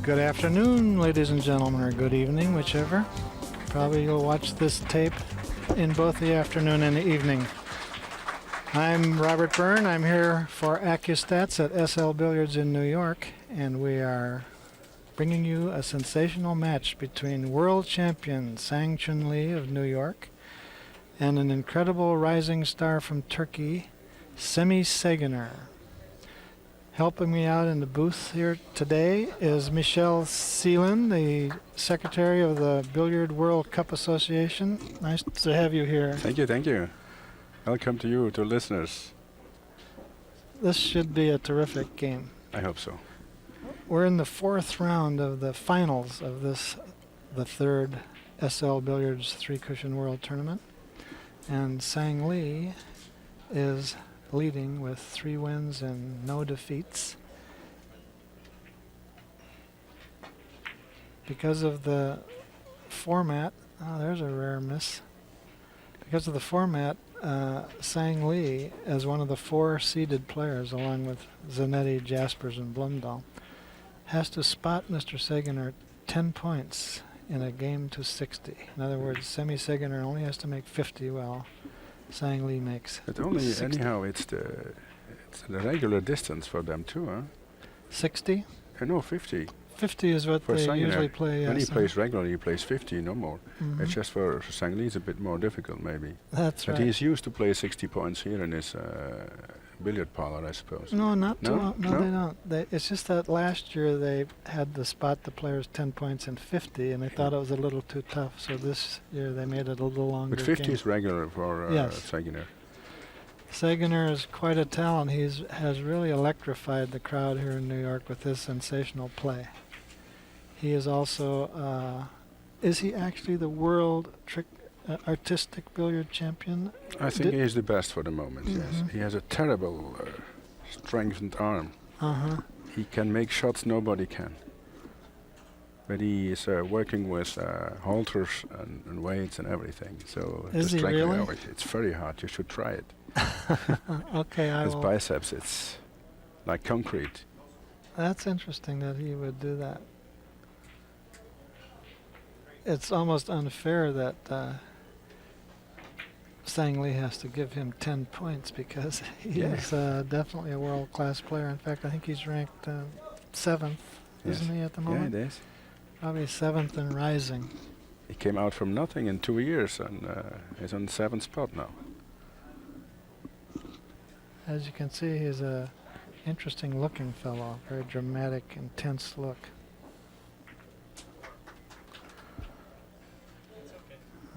Good afternoon, ladies and gentlemen, or good evening, whichever. Probably you'll watch this tape in both the afternoon and the evening. I'm Robert Byrne. I'm here for Accu-Stats at SL Billiards in New York, and we are bringing you a sensational match between world champion Sang Chun Lee of New York and an incredible rising star from Turkey, Semih SAYGINER. Helping me out in the booth here today is Michele Ceilen, the Secretary of the Billiard World Cup Association. Nice to have you here. Thank you, thank you. Welcome to you, to listeners. This should be a terrific game. I hope so. We're in the fourth round of the finals of this, the third SL Billiards three-cushion world tournament. And Sang Lee is leading with 3 wins and no defeats. Because of the format, there's a rare miss. Because of the format, Sang Lee, as one of the 4 seeded players, along with Zanetti, Jaspers, and Blumdahl, has to spot Mr. SAYGINER 10 points in a game to 60. In other words, Semih SAYGINER only has to make 50 while Sang Lee makes But only 60. anyhow, it's the regular distance for them too, huh? 60? No, 50. 50 is what For they SAYGINER, usually play. when he Yes, plays regularly, he plays 50, no more. Mhm. It's just for Sang Lee, it's a bit more difficult, maybe. That's But right. he's used to play 60 points here in his billiard parlor, I suppose. No, not too. No? No, No? they don't. It's just that last year they had to spot the players 10 points in 50, and they thought it was a little too tough. So this year they made it a little longer. But 50 game. is regular for Yes. SAYGINER. SAYGINER is quite a talent. Has really electrified the crowd here in New York with his sensational play. He is also, is he actually the world artistic billiard champion? I think he is the best for the moment, yes. He has a terrible strengthened arm. Uh-huh. He can make shots nobody can. But he is working with halters and weights and everything. So Is the he strength, really? it's very hard. You should try it. Okay, I His will. biceps, it's like concrete. That's interesting that he would do that. It's almost unfair that Sang Lee has to give him 10 points because he Yeah. is definitely a world-class player. In fact, I think he's ranked 7th, Yes. isn't he, at the Yeah, moment? it is. Probably 7th and rising. He came out from nothing in 2 years and is on the 7th spot now. As you can see, he's a interesting-looking fellow, very dramatic, intense look.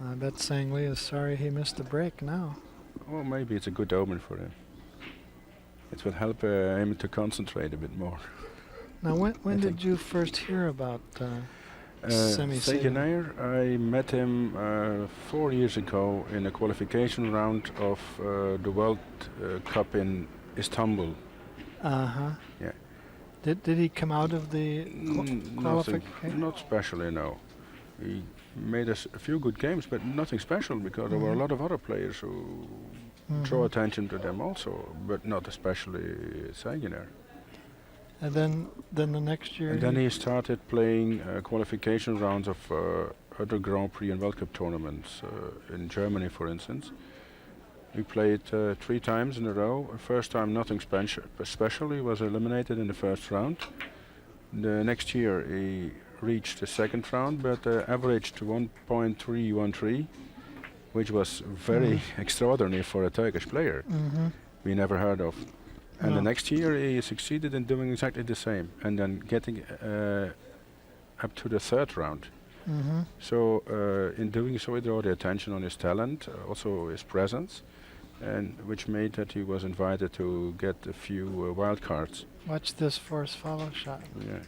I bet Sang Lee is sorry he missed the break now. Well, maybe it's a good omen for him. It will help him to concentrate a bit more. Now, when I did think. you first hear about Semih SAYGINER, I met him 4 years ago in a qualification round of the World Cup in Istanbul. Uh-huh. Yeah. Did he come out of the Nothing, qualification? not specially, no. He made us a few good games, but nothing special because there were a lot of other players who draw attention to them also, but not especially SAYGINER. And then the next year. And then he started playing qualification rounds of other Grand Prix and World Cup tournaments in Germany, for instance. We played 3 times in a row. First time nothing special. He was eliminated in the first round. The next year he reached the second round, but averaged 1.313, which was very extraordinary for a Turkish player. We never heard of. And the next year he succeeded in doing exactly the same, and then getting up to the third round. So in doing so, he drew the attention on his talent, also his presence, and which made that he was invited to get a few wild cards. Watch this force follow shot. Yeah.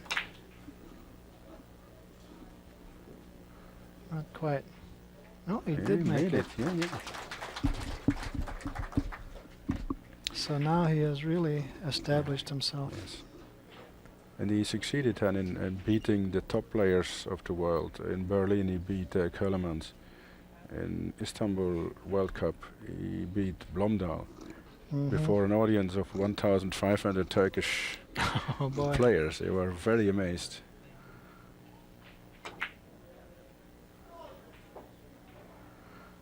Not quite. No, he Yeah, did he make made it. Yeah, yeah. So now he has really established himself. Yes. And he succeeded then in beating the top players of the world. In Berlin he beat Keulemans. In Istanbul World Cup he beat Blumdahl. Before an audience of 1,500 Turkish Oh boy. players. They were very amazed.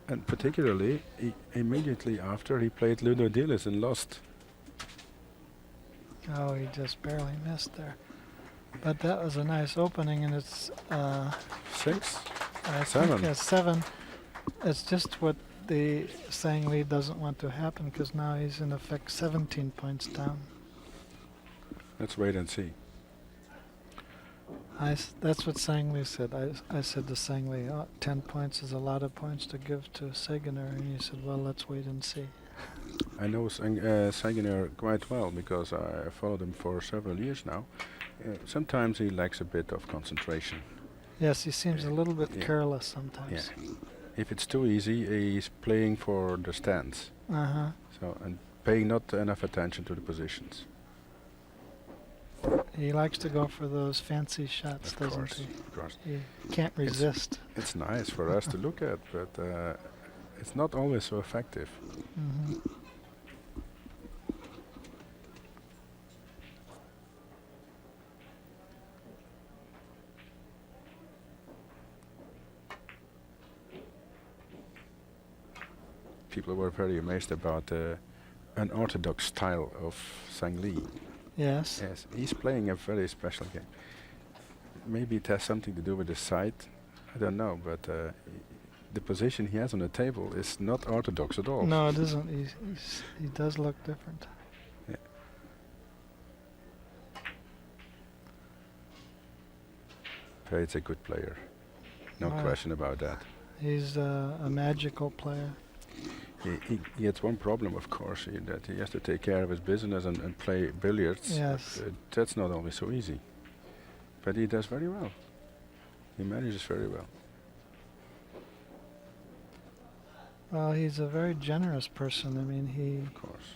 And particularly, immediately after, he played Ludo Dealers and lost. Oh, he just barely missed there. But that was a nice opening, and it's 6? I 7. think 7. It's just what the Sang Lee doesn't want to happen, because now he's in effect 17 points down. Let's wait and see. That's what Sang Lee said. I said to Sang Lee, 10 points is a lot of points to give to Sayginer, and he said, well, let's wait and see. I know Sayginer quite well because I followed him for several years now. Sometimes he lacks a bit of concentration. Yes, he seems a little bit yeah. careless sometimes. Yeah. If it's too easy, he's playing for the stands. Uh-huh. So and paying not enough attention to the positions. He likes to go for those fancy shots, Of doesn't course, he? of course. He can't resist. It's nice for us to look at, but it's not always so effective. Mm-hmm. People were very amazed about the unorthodox style of Sang Lee. Yes. Yes, he's playing a very special game. Maybe it has something to do with the side, I don't know, but the position he has on the table is not orthodox at all. No, it isn't. He does look different. Yeah. It's a good player, no question about that. He's a magical player. He has one problem, of course, that he has to take care of his business and play billiards. Yes. That's not always so easy. But he does very well. He manages very well. Well, he's a very generous person. I mean, Of course.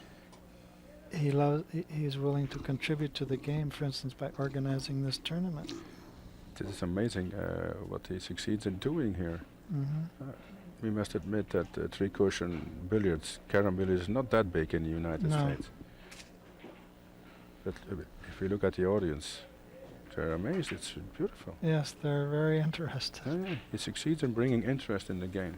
he's willing to contribute to the game, for instance, by organizing this tournament. It is amazing what he succeeds in doing here. Mm-hmm. We must admit that three-cushion billiards, carom billiards, is not that big in the United States. But if you look at the audience, they're amazed. It's beautiful. Yes, they're very interested. Yeah, he succeeds in bringing interest in the game.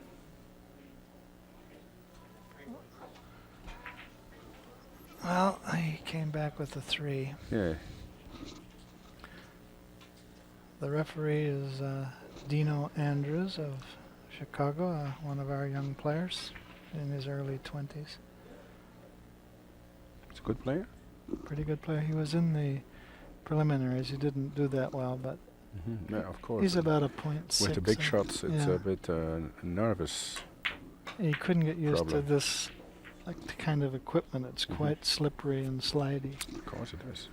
Well, he came back with a 3. Yeah. The referee is Dino Andrews of Chicago, one of our young players in his early 20s. He's a good player. Pretty good player. He was in the preliminaries. He didn't do that well, but Yeah, of course. he's about a .6. With the big shots, it's yeah. a bit nervous. He couldn't get used to problem. this kind of equipment. It's quite slippery and slidey. Of course it is.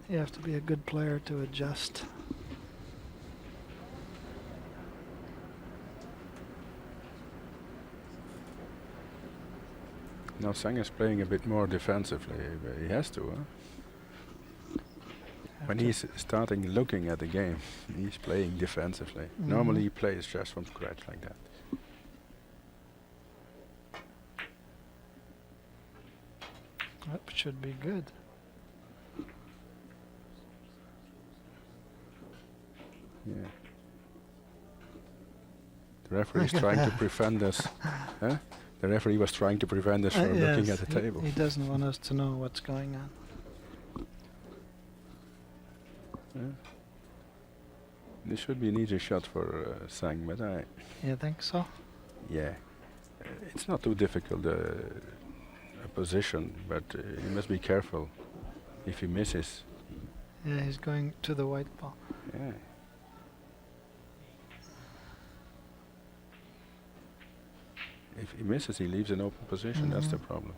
You have to be a good player to adjust. Now Sang is playing a bit more defensively. He has to, huh? When he's starting looking at the game, he's playing defensively. Normally he plays just from scratch like that. That should be good. Yeah. The referee is trying to prevent us. Huh? The referee was trying to prevent us from looking Yes, at the table. He doesn't want us to know what's going on. Yeah. This should be an easy shot for Sang, but You think so? yeah, it's not too difficult a position, but he must be careful. If he misses, Yeah, he's going to the white ball. yeah. If he misses, he leaves an open position. That's the problem.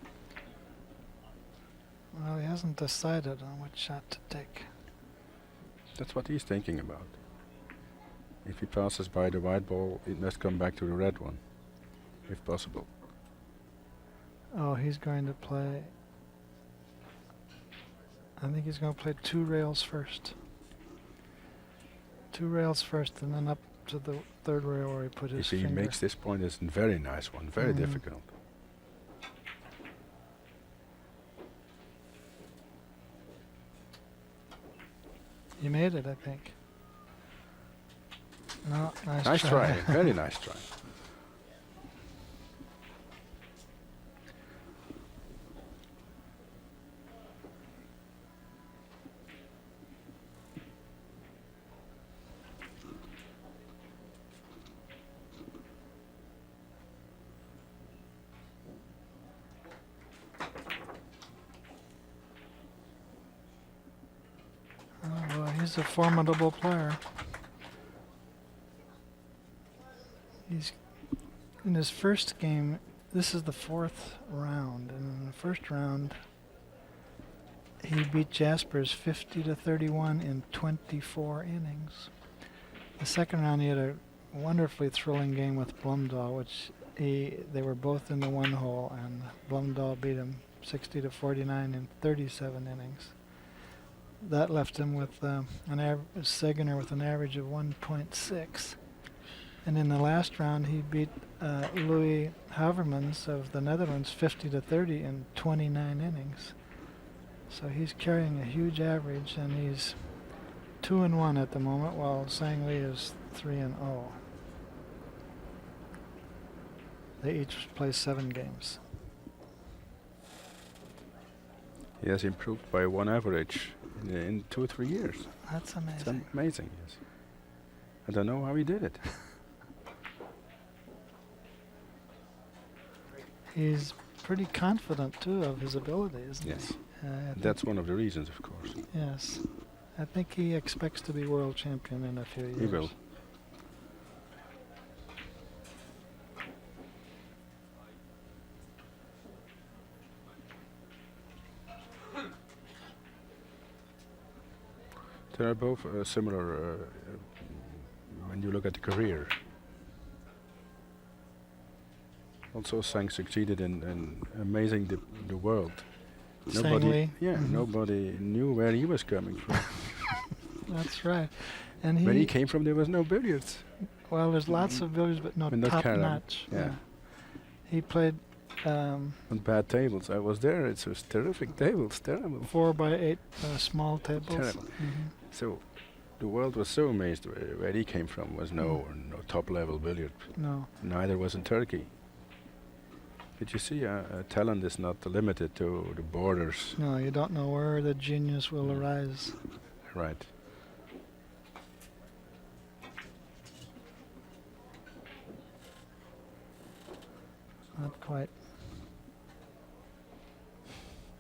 Well, he hasn't decided on which shot to take. That's what he's thinking about. If he passes by the white ball, it must come back to the red one, if possible. Oh, he's going to play... I think he's going to play 2 rails first. 2 rails first, and then up to the 3rd rail where he put his If he finger. makes this point, it's a very nice one, very difficult. He made it, I think. No, Nice try, very nice try. He's a formidable player. He's in his first game. This is the 4th round, and in the first round, he beat Jaspers 50-31 in 24 innings. The second round, he had a wonderfully thrilling game with Blumdahl, which they were both in the 1 hole, and Blumdahl beat him 60-49 in 37 innings. That left him with Saygener with an average of 1.6. And in the last round, he beat Louis Havermans of the Netherlands 50-30 in 29 innings. So he's carrying a huge average, and he's 2-1 at the moment, while Sang Lee is 3-0. They each play 7 games. He has improved by 1 average in 2 or 3 years. That's amazing. It's amazing, yes. I don't know how he did it. He's pretty confident, too, of his ability, isn't Yes. he? That's one of the reasons, of course. Yes. I think he expects to be world champion in a few years. He will. They are both similar when you look at the career. Also, Sang succeeded in amazing the world. Sang Lee? Nobody knew where he was coming from. That's right. And Where he came from, there was no billiards. well, there's lots of billiards, but not top notch. Yeah. He played On bad tables. I was there. It was terrific tables. Terrible. 4x8 small tables. Terrible. So the world was so amazed where he came from. Was no top level billiard. No. Neither was in Turkey. But you see, talent is not limited to the borders. No, you don't know where the genius will arise. Right. Not quite.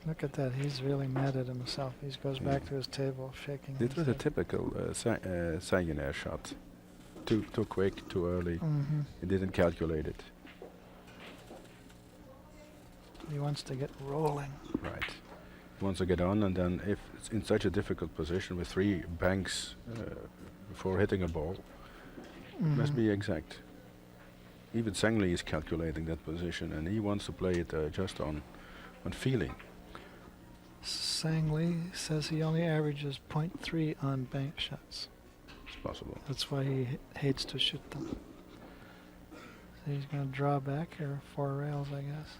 Look at that. He's really mad at himself. He goes back to his table, shaking It his was a head. typical Saygener shot. Too quick, too early. He didn't calculate it. He wants to get rolling. Right. He wants to get on, and then if it's in such a difficult position with 3 banks before hitting a ball, it must be exact. Even Sang Lee is calculating that position, and he wants to play it just on feeling. Sang Lee says he only averages 0.3 on bank shots. It's possible. That's why he hates to shoot them. So he's going to draw back here, 4 rails, I guess.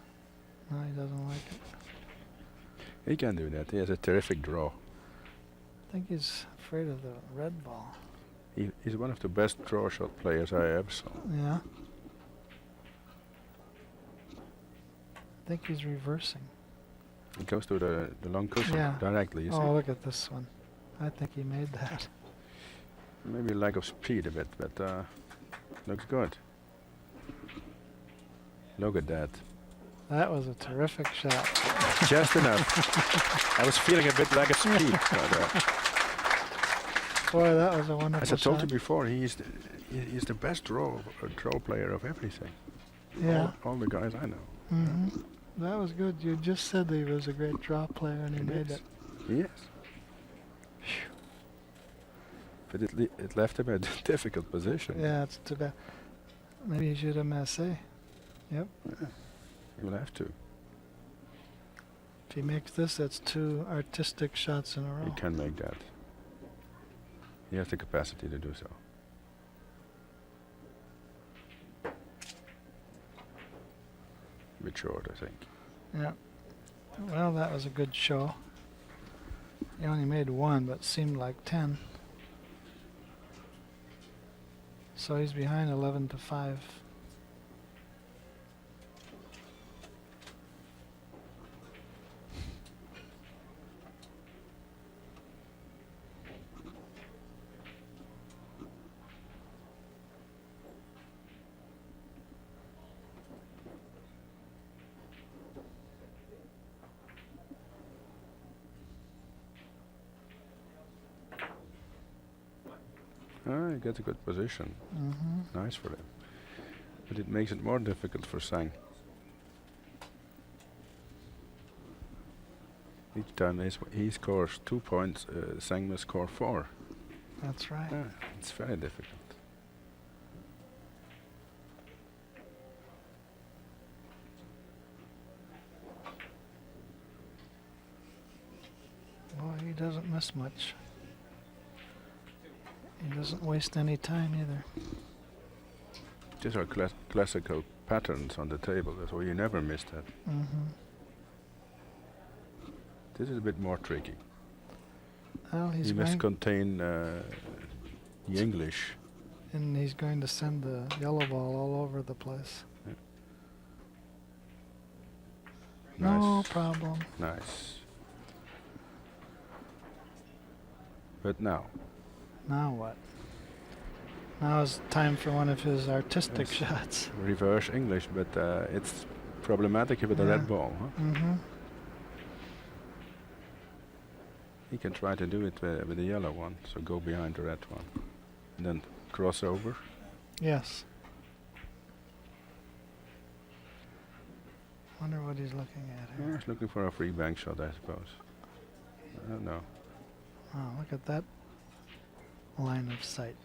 No, he doesn't like it. He can do that. He has a terrific draw. I think he's afraid of the red ball. He's one of the best draw shot players I ever saw. Yeah. I think he's reversing. He goes to the long cushion directly, you see? Oh, look at this one. I think he made that. Maybe lack of speed a bit, but looks good. Look at that. That was a terrific shot. Just enough. I was feeling a bit lack of speed. Boy, that was a wonderful As I told you shot. before, he's the best draw player of everything. Yeah. All the guys I know. That was good. You just said that he was a great draw player, and he made it. Yes. But it left him in a difficult position. Yeah, it's too bad. Maybe he should have U.S.A. Yep. He will have to. If he makes this, that's 2 artistic shots in a row. He can make that. He has the capacity to do so. A bit short, I think. Yeah. Well, that was a good show. He only made 1, but seemed like 10. So he's behind 11-5. He gets a good position. Mm-hmm. Nice for him. But it makes it more difficult for Sang. Each time he scores 2 points, Sang must score 4. That's right. It's very difficult. Boy, he doesn't miss much. He doesn't waste any time either. These are classical patterns on the table, so you never miss that. Mm-hmm. This is a bit more tricky. Well, He must contain the English. and he's going to send the yellow ball all over the place. Yeah. No Nice. problem. Nice. But now, Now what? Now is time for one of his artistic Yes. shots. reverse English, but it's problematic with the Yeah. red ball. Huh? Mm-hmm. He can try to do it with the yellow one, so go behind the red one. And then cross over. Yes. Wonder what he's looking at here. He's looking for a free bank shot, I suppose. I don't know. Oh, look at that line of sight.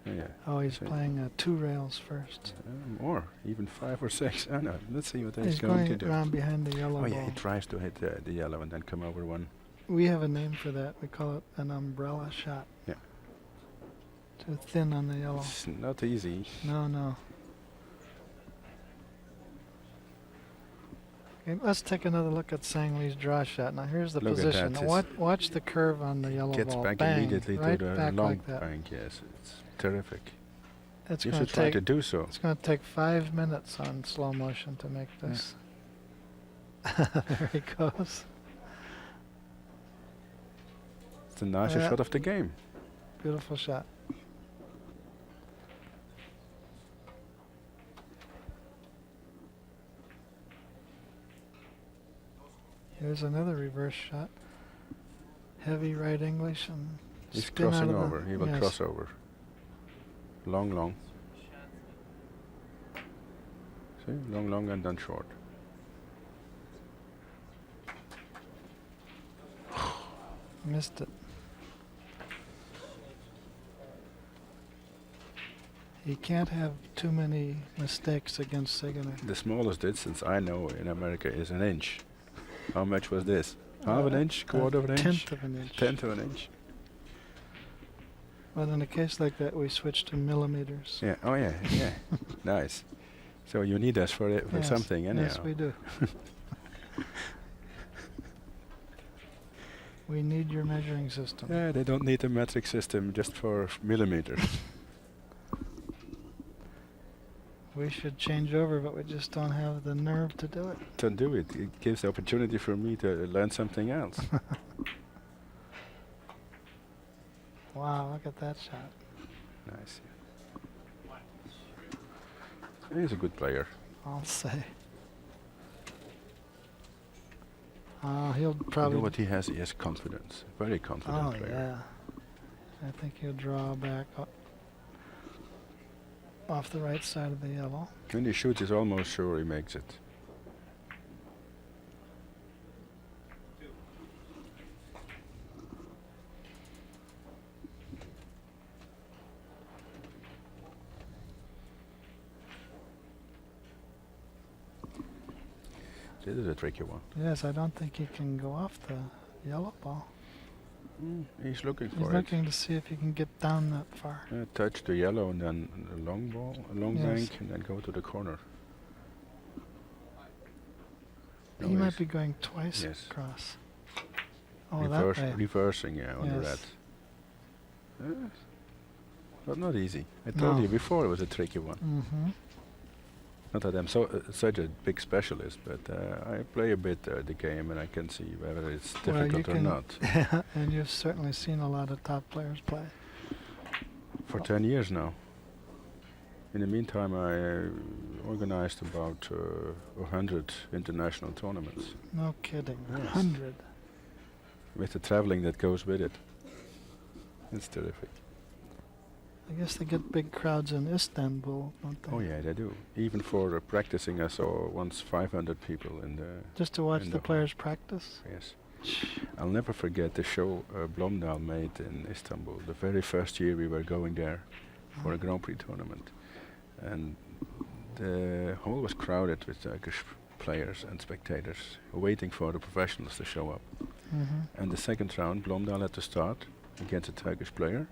Yeah. Oh, he's So playing 2 rails first. Or even 5 or 6. I don't know. Let's see what he's He's going to going do. around behind the yellow Oh ball. yeah, he tries to hit the yellow and then come over one. We have a name for that. We call it an umbrella shot. Yeah. Too thin on the yellow. It's not easy. No, no. Okay, let's take another look at Sang Lee's draw shot. Now here's the Look at position. that, Now watch the curve on the yellow Gets ball. back Bang, immediately right to the back long like that. bank. Yes, it's terrific. It's You going should to try take. to do so. It's going to take 5 minutes on slow motion to make this. There he goes. It's the nicest Yeah. shot of the game. Beautiful shot. Here's another reverse shot. Heavy right English and He's spin out crossing of the- over. He will yes. cross over. Long, long. See, long, long, and then short. Missed it. He can't have too many mistakes against Sayginer. The smallest distance I know in America is an inch. How much was this? Half an inch? Quarter of an inch? Tenth of an inch. Tenth of an inch? But in a case like that, we switch to millimeters. Yeah. Oh yeah. Yeah. Nice. So you need us for it for Yes, something anyhow. Yes, we do. We need your measuring system. Yeah, they don't need a metric system just for millimeters. We should change over, but we just don't have the nerve to do it. To do it, it gives the opportunity for me to learn something else. Wow, look at that shot. Nice. He's a good player. I'll say. He'll You know probably. what he has? He has confidence. Very confident Oh player. yeah. I think he'll draw back off the right side of the yellow. When he shoots, he's almost sure he makes it. This is a tricky one. Yes, I don't think he can go off the yellow ball. He's looking He's for it. looking to see if he can get down that far. Touch the yellow and then a long ball, a long Yes. bank, and then go to the corner. He No, might he's be going twice Yes. across. Oh, that way. Reversing, yeah, on the red. Yes. Yes. But not easy. I told No. you before it was a tricky one. Mm-hmm. Not that I'm such a big specialist, but I play a bit the game and I can see whether it's Well, you difficult or can- not. And you've certainly seen a lot of top players play. For 10 years now. In the meantime, I organized about 100 international tournaments No kidding. Yes. 100. with the traveling that goes with it. It's terrific. I guess they get big crowds in Istanbul, don't they? Oh yeah, they do. Even for practicing, I saw once 500 people in the. Just to watch in the hall. players practice? Yes. I'll never forget the show Blomdahl made in Istanbul. The very first year we were going there for a Grand Prix tournament, and the hall was crowded with Turkish players and spectators waiting for the professionals to show up. And the second round, Blomdahl had to start against a Turkish player.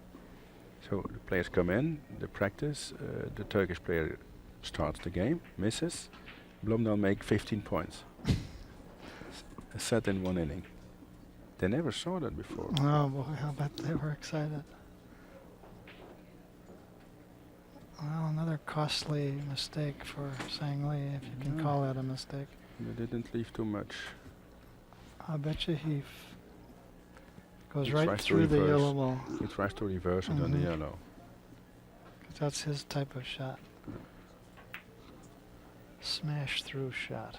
So the players come in, they practice, the Turkish player starts the game, misses, Blomdahl make 15 points. A set in one inning. They never saw that before. Oh boy, I bet they were excited. Well, another costly mistake for Sang Lee, if you can call that a mistake. They didn't leave too much. I bet you he goes He right tries to through the reverse. yellow ball. He tries to reverse it on the yellow. 'Cause that's his type of shot. Smash through shot.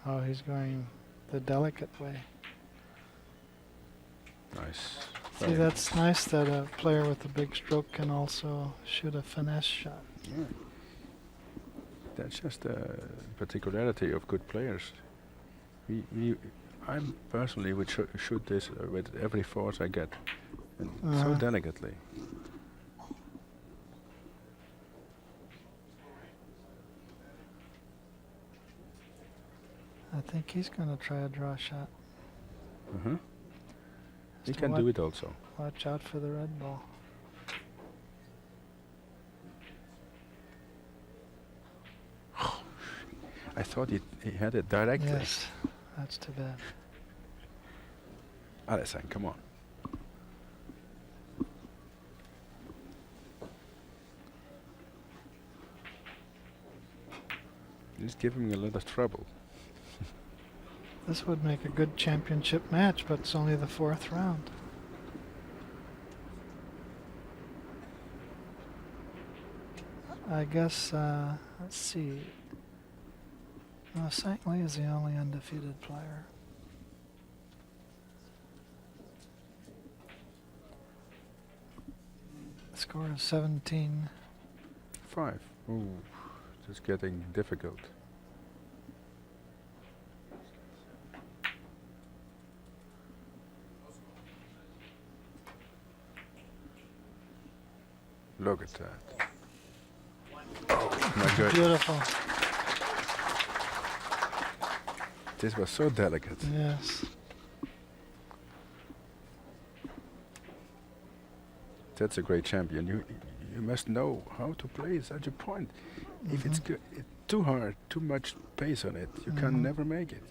Oh, he's going the delicate way. Nice. See, that's nice that a player with a big stroke can also shoot a finesse shot. Yeah. That's just a particularity of good players. I personally would shoot this with every force I get, and so delicately. I think he's going to try a draw shot. He to can do it also. Watch out for the red ball. I thought he had it directly. Yes, that's too bad. Alessandro, come on. He's giving me a lot of trouble. This would make a good championship match, but it's only the fourth round. I guess, let's see. Sang Lee is the only undefeated player. The score is 17. 5. Ooh, it's getting difficult. Look at that. Oh my God. Beautiful. This was so delicate. Yes. That's a great champion. You must know how to play such a point. If it's too hard, too much pace on it, you can never make it.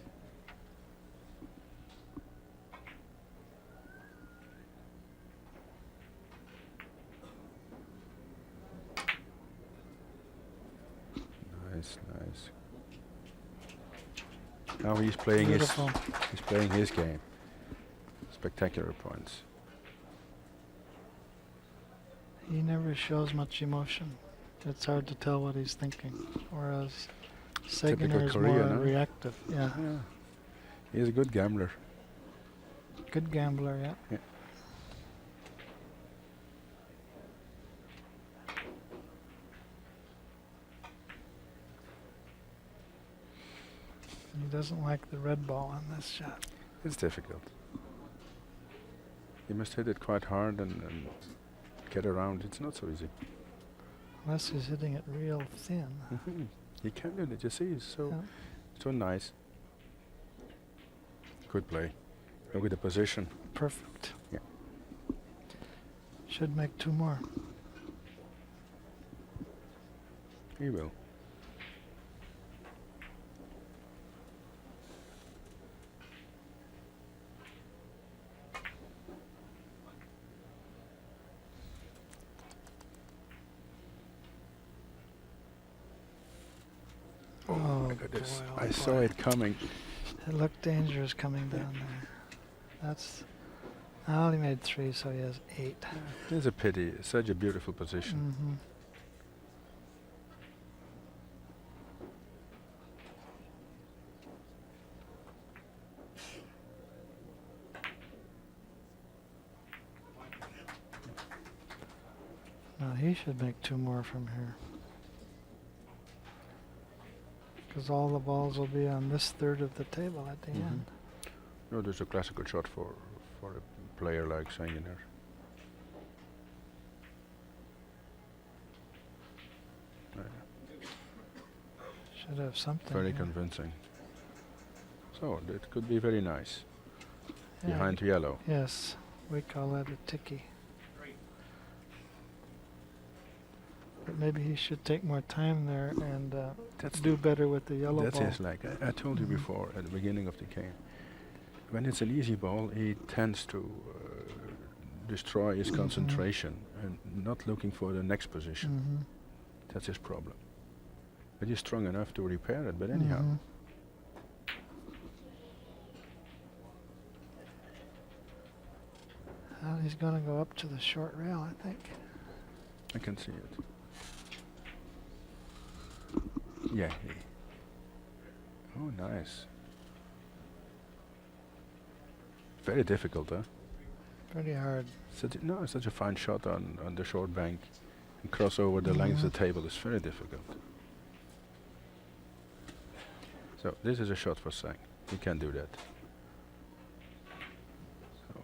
Nice, nice. Now he's playing Beautiful. he's playing his game. Spectacular points. He never shows much emotion. It's hard to tell what he's thinking. Whereas Sayginer is more Korean, huh? reactive. Yeah. He's a good gambler. Good gambler, yeah. Yeah. He doesn't like the red ball on this shot. It's difficult. You must hit it quite hard and get around. It's not so easy. Unless he's hitting it real thin. He can do it, you see. It's so nice. Good play. Look at the position. Perfect. Yeah. Should make 2 more. He will. Oh my goodness. boy, oh I saw boy. it coming. It looked dangerous coming down there. That's... I only made 3, so he has 8. It's a pity. It's such a beautiful position. he should make 2 more from here. Because all the balls will be on this third of the table at the end. No, there's a classical shot for a player like SAYGINER. Should have something. Very here. convincing. So that could be very nice. Yeah, Behind yellow. Yes, we call that a ticky. But maybe he should take more time there and do better with the yellow ball. That is like I told you before at the beginning of the game. When it's an easy ball, he tends to destroy his concentration and not looking for the next position. That's his problem. But he's strong enough to repair it. But anyhow. Well, he's going to go up to the short rail, I think. I can see it. Yeah. Oh, nice. Very difficult, huh? Pretty hard. Such a fine shot on the short bank. And cross over the length of the table is very difficult. So this is a shot for Sang. He can do that. So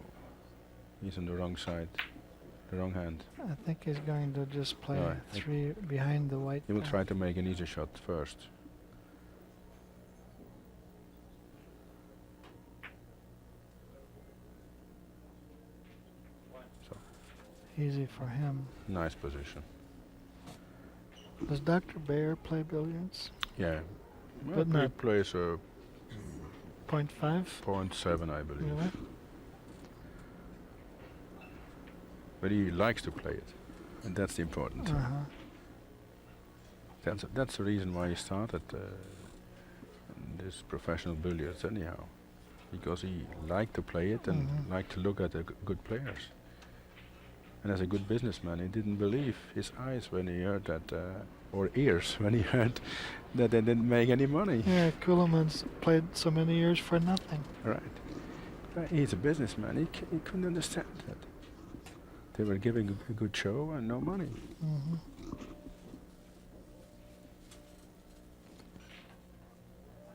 he's on the wrong side, the wrong hand. I think he's going to just play No, 3 behind the white. He will there. try to make an easy shot first. So Easy for him. nice position. Does Dr. Bayer play billiards? Yeah. Well, But he not plays a 0.5? 0.7, I believe. Really? But he likes to play it, and that's the important. That's the reason why he started this professional billiards anyhow, because he liked to play it and liked to look at the good players. And as a good businessman, he didn't believe his eyes when he heard that, or ears when he heard that they didn't make any money. Yeah, Kuhlman's played so many years for nothing. Right. He's a businessman. He couldn't understand that. They were giving a good show and no money.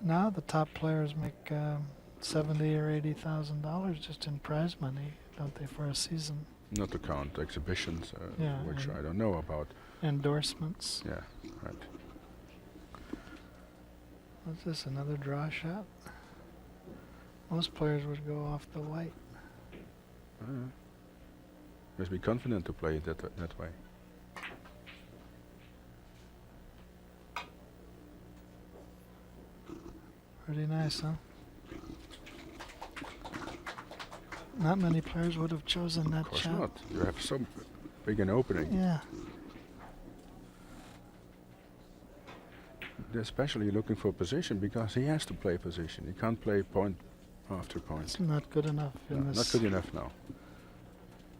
Now the top players make $70,000 or $80,000 just in prize money, don't they, for a season? Not to count exhibitions, Yeah, which and I don't know about. Endorsements. Yeah, right. What's this, another draw shot? Most players would go off the white. Must be confident to play it that way. Pretty nice, huh? Not many players would have chosen that Of course shot. not. You have so big an opening. Yeah. They're especially looking for position because he has to play position. He can't play point after point. It's not good enough in No, this. not good enough now.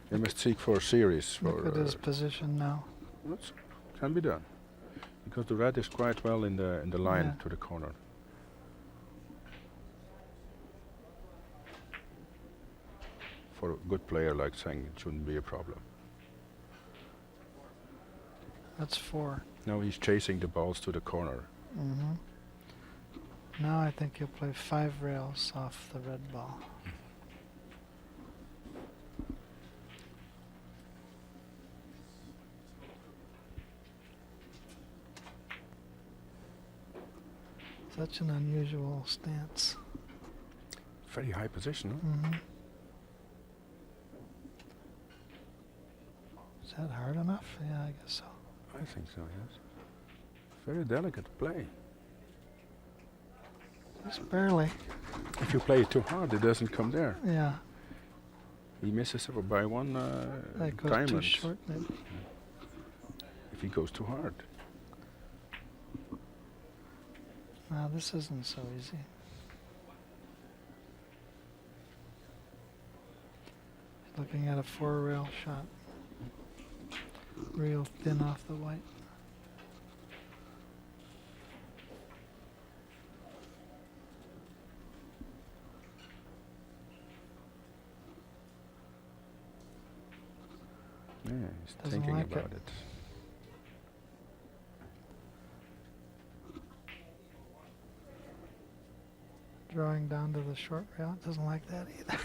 They must seek for a series. Look at his position now. That can be done because the red is quite well in the line Yeah. to the corner. For a good player like Sang, it shouldn't be a problem. That's 4. Now he's chasing the balls to the corner. Now I think he'll play 5 rails off the red ball. Such an unusual stance. Very high position, huh? Is that hard enough? Yeah, I guess so. I think so, yes. Very delicate play. Just barely. If you play it too hard, it doesn't come there. Yeah. He misses it by one That goes diamond. too short, maybe. If he goes too hard. Now this isn't so easy. Looking at a 4-rail shot. Real thin off the white. Yeah, he's Doesn't thinking like about it. it. drawing down to the short rail. It doesn't like that either.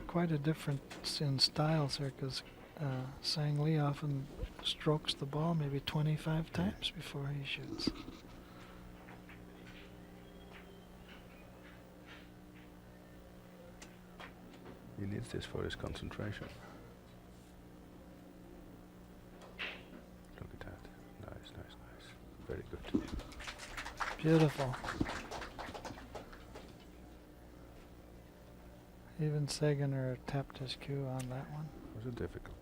Quite a difference in styles here, because Sang Lee often strokes the ball maybe 25 times before he shoots. He needs this for his concentration. Look at that. Nice, nice, nice. Very good. Beautiful. Even Sayginer tapped his cue on that one. Was it difficult?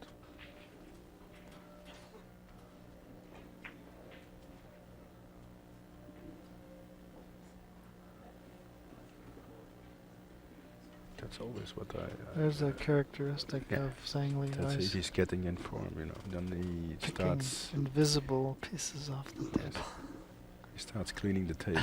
That's always what There's a characteristic of Sang Lee. That's if he's getting in form, you know. Then he starts invisible pieces off the table. He starts cleaning the table.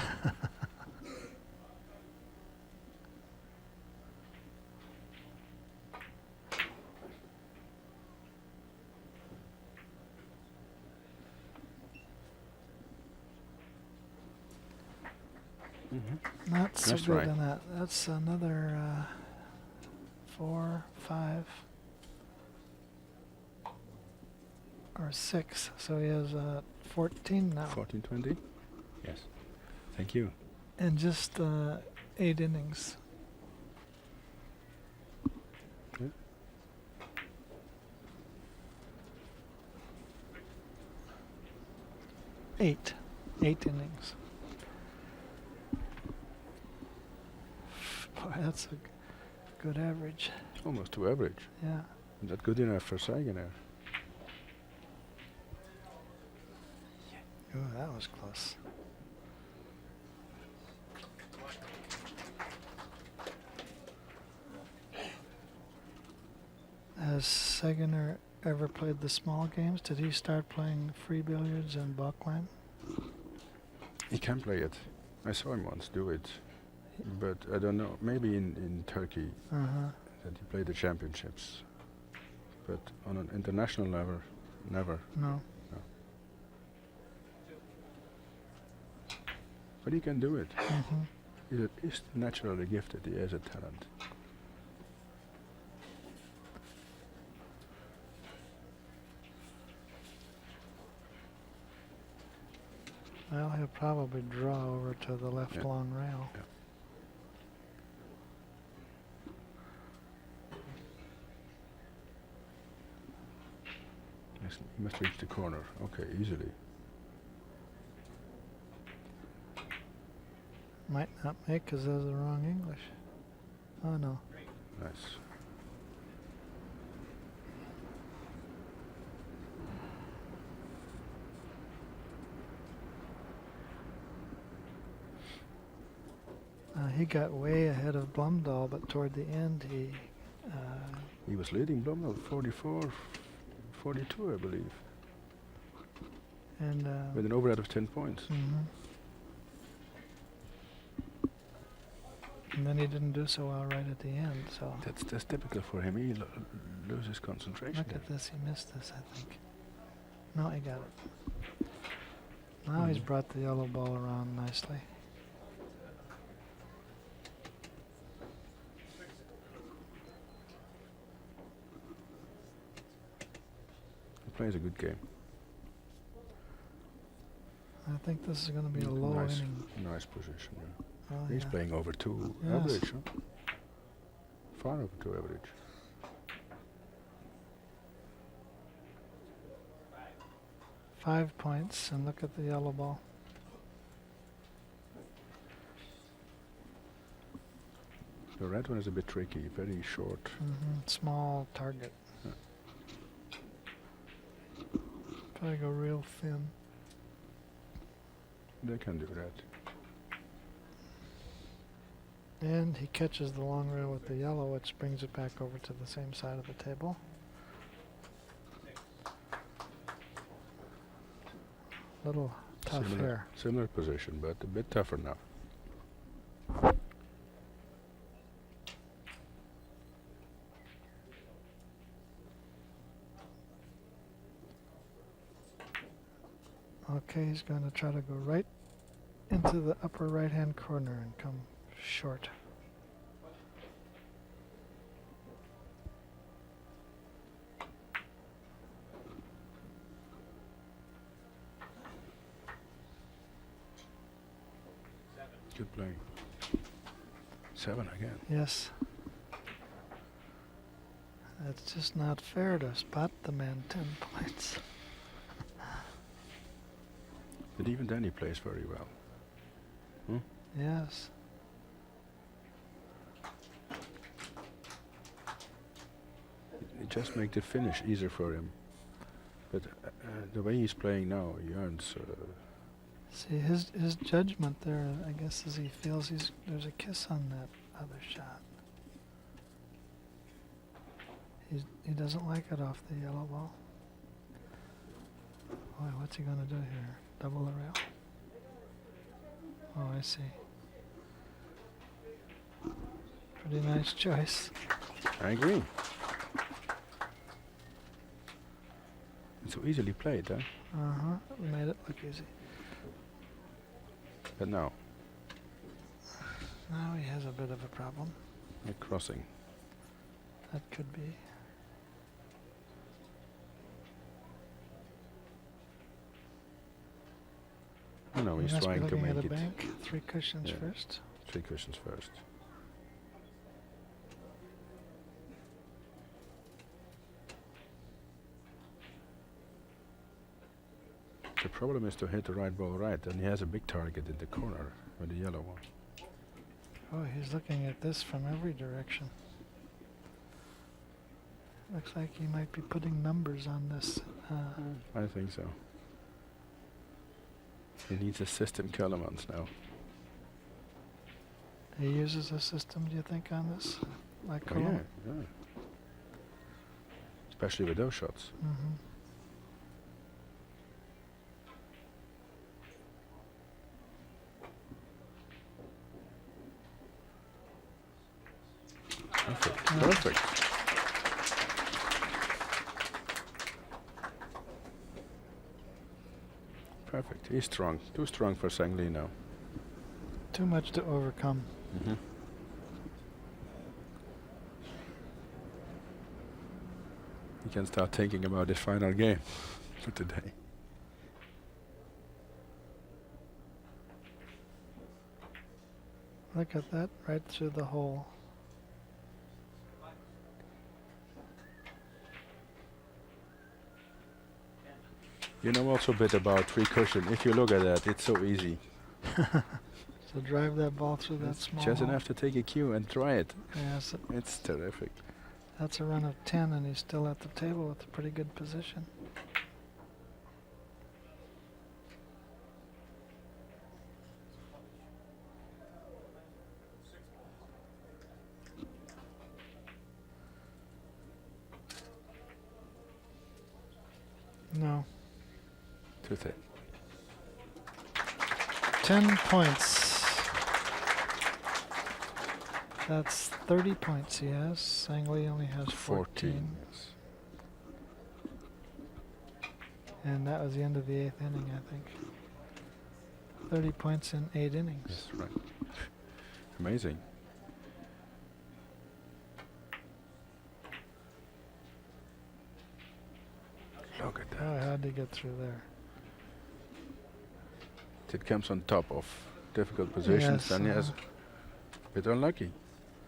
Not so That's good right. on that. That's another 4, 5, or 6. So he has 14 now. 14, 20? Yes. Thank you. And just 8 innings. Good. Eight innings. Boy, that's a good average. Almost to average. Yeah. Is that good enough for Sayginer? Ooh, that was close. Has Sayginer ever played the small games? Did he start playing free billiards in Bakwan? He can play it. I saw him once do it. But I don't know, maybe in Turkey that he played the championships. But on an international level, never. No. But he can do it. He's naturally gifted, he has a talent. Well, he'll probably draw over to the left long rail. Yeah. Yes, he must reach the corner. Okay, easily. Might not make because there's the wrong English. Oh no. Nice. He got way ahead of Blumdahl, but toward the end He was leading Blumdahl 44, 42, I believe, and with an overhead of 10 points. And then he didn't do so well right at the end. So That's typical for him. He loses concentration. look at this. He missed this, I think. No, he got it. Now he's brought the yellow ball around nicely. He plays a good game. I think this is going to be a low nice, inning. nice position. Yeah. Oh, He's yeah. playing over 2 Yes. average, huh? Far over 2 average. Five points, and look at the yellow ball. The red one is a bit tricky, very short. Small target. Yeah. Probably go real thin. They can do that. And he catches the long rail with the yellow, which brings it back over to the same side of the table. little tough here. Similar position, but a bit tougher now. Okay, he's going to try to go right into the upper right-hand corner and come short. Good play. 7 again. Yes. It's just not fair to spot the man 10 points. But even then he plays very well. Yes. It just makes the finish easier for him. But the way he's playing now, he earns. See, his judgment there, I guess, is he feels there's a kiss on that other shot. He doesn't like it off the yellow ball. Boy, what's he going to do here? Double the rail? Oh, I see. Pretty nice choice. I agree. It's so easily played, huh? Uh-huh. Made it look easy. But now, Now he has a bit of a problem. a crossing. That could be. Oh no, He he's must be trying to looking make at a it bank. 3 cushions Yeah. first. 3 cushions first. The problem is to hit the right ball right, and he has a big target in the corner with the yellow one. Oh, he's looking at this from every direction. Looks like he might be putting numbers on this. I think so. He needs a system elements now. He uses a system, do you think, on this? Like Oh yeah, yeah. Especially with those shots. Mm-hmm. Perfect. Yeah. Perfect. Perfect. He's strong. Too strong for Sangli now. Too much to overcome. Mm-hmm. He can start thinking about his final game for today. Look at that, right through the hole. You know also a bit about 3 cushion. If you look at that, it's so easy. So drive that ball through that It's small just hole. enough to take a cue and try it. Yes, It's terrific. that's a run of 10, and he's still at the table with a pretty good position. No. Too thick. 10 points. That's 30 points he has. Sangli only has 14. Yes. And that was the end of the 8th inning, I think. 30 points in 8 innings. Yes, right. Amazing. Look at that. Oh, how'd he get through there? It comes on top of difficult positions, Yes, and he has a bit unlucky.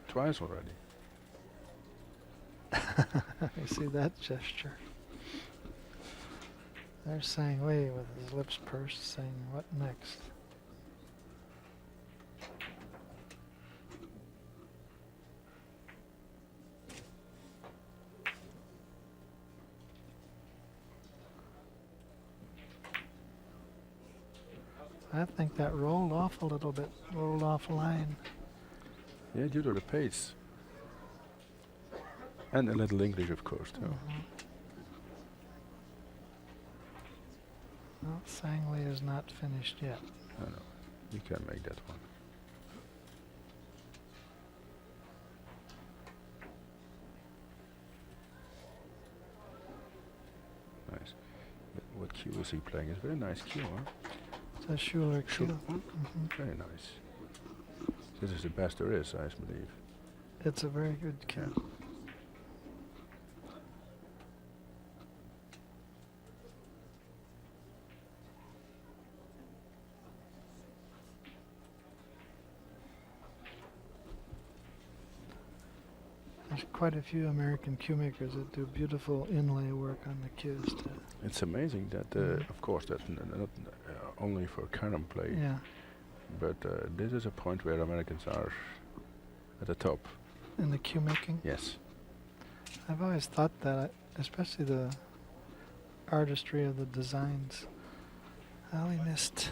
Twice already. You see that gesture? There's Sangli with his lips pursed saying, what next? I think that rolled off a little bit, rolled off line. Yeah, due to the pace. And a little English, of course, too. Well, Sangley is not finished yet. No, no, you can make that one. Nice. What cue is he playing? It's a very nice cue, huh? It's a Schuler cue. Very nice. This is the best there is, I believe. It's a very good cue. Yeah. There's quite a few American cue makers that do beautiful inlay work on the cues too. It's amazing that, of course, that's not only for carom play, Yeah. but this is a point where Americans are at the top. In the cue making? Yes. I've always thought that, especially the artistry of the designs. Oh, he missed.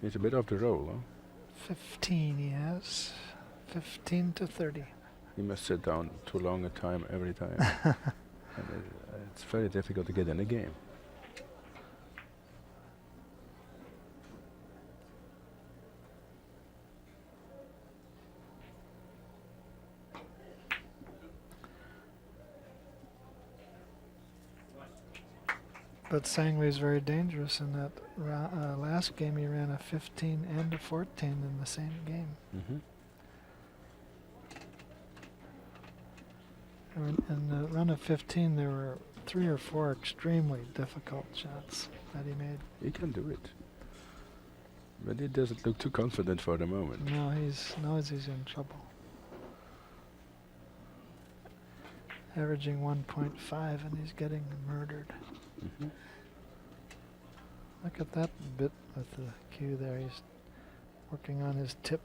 It's a bit off the roll, huh? 15 he has. 15 to 30. He must sit down too long a time every time. And it's very difficult to get in the game. But Sangley's very dangerous in that last game. He ran a 15 and a 14 in the same game. Mm-hmm. In the run of 15, there were 3 or 4 extremely difficult shots that he made. He can do it. But he doesn't look too confident for the moment. No, he knows he's in trouble. Averaging 1.5 and he's getting murdered. Mm-hmm. Look at that bit with the cue there. He's working on his tip.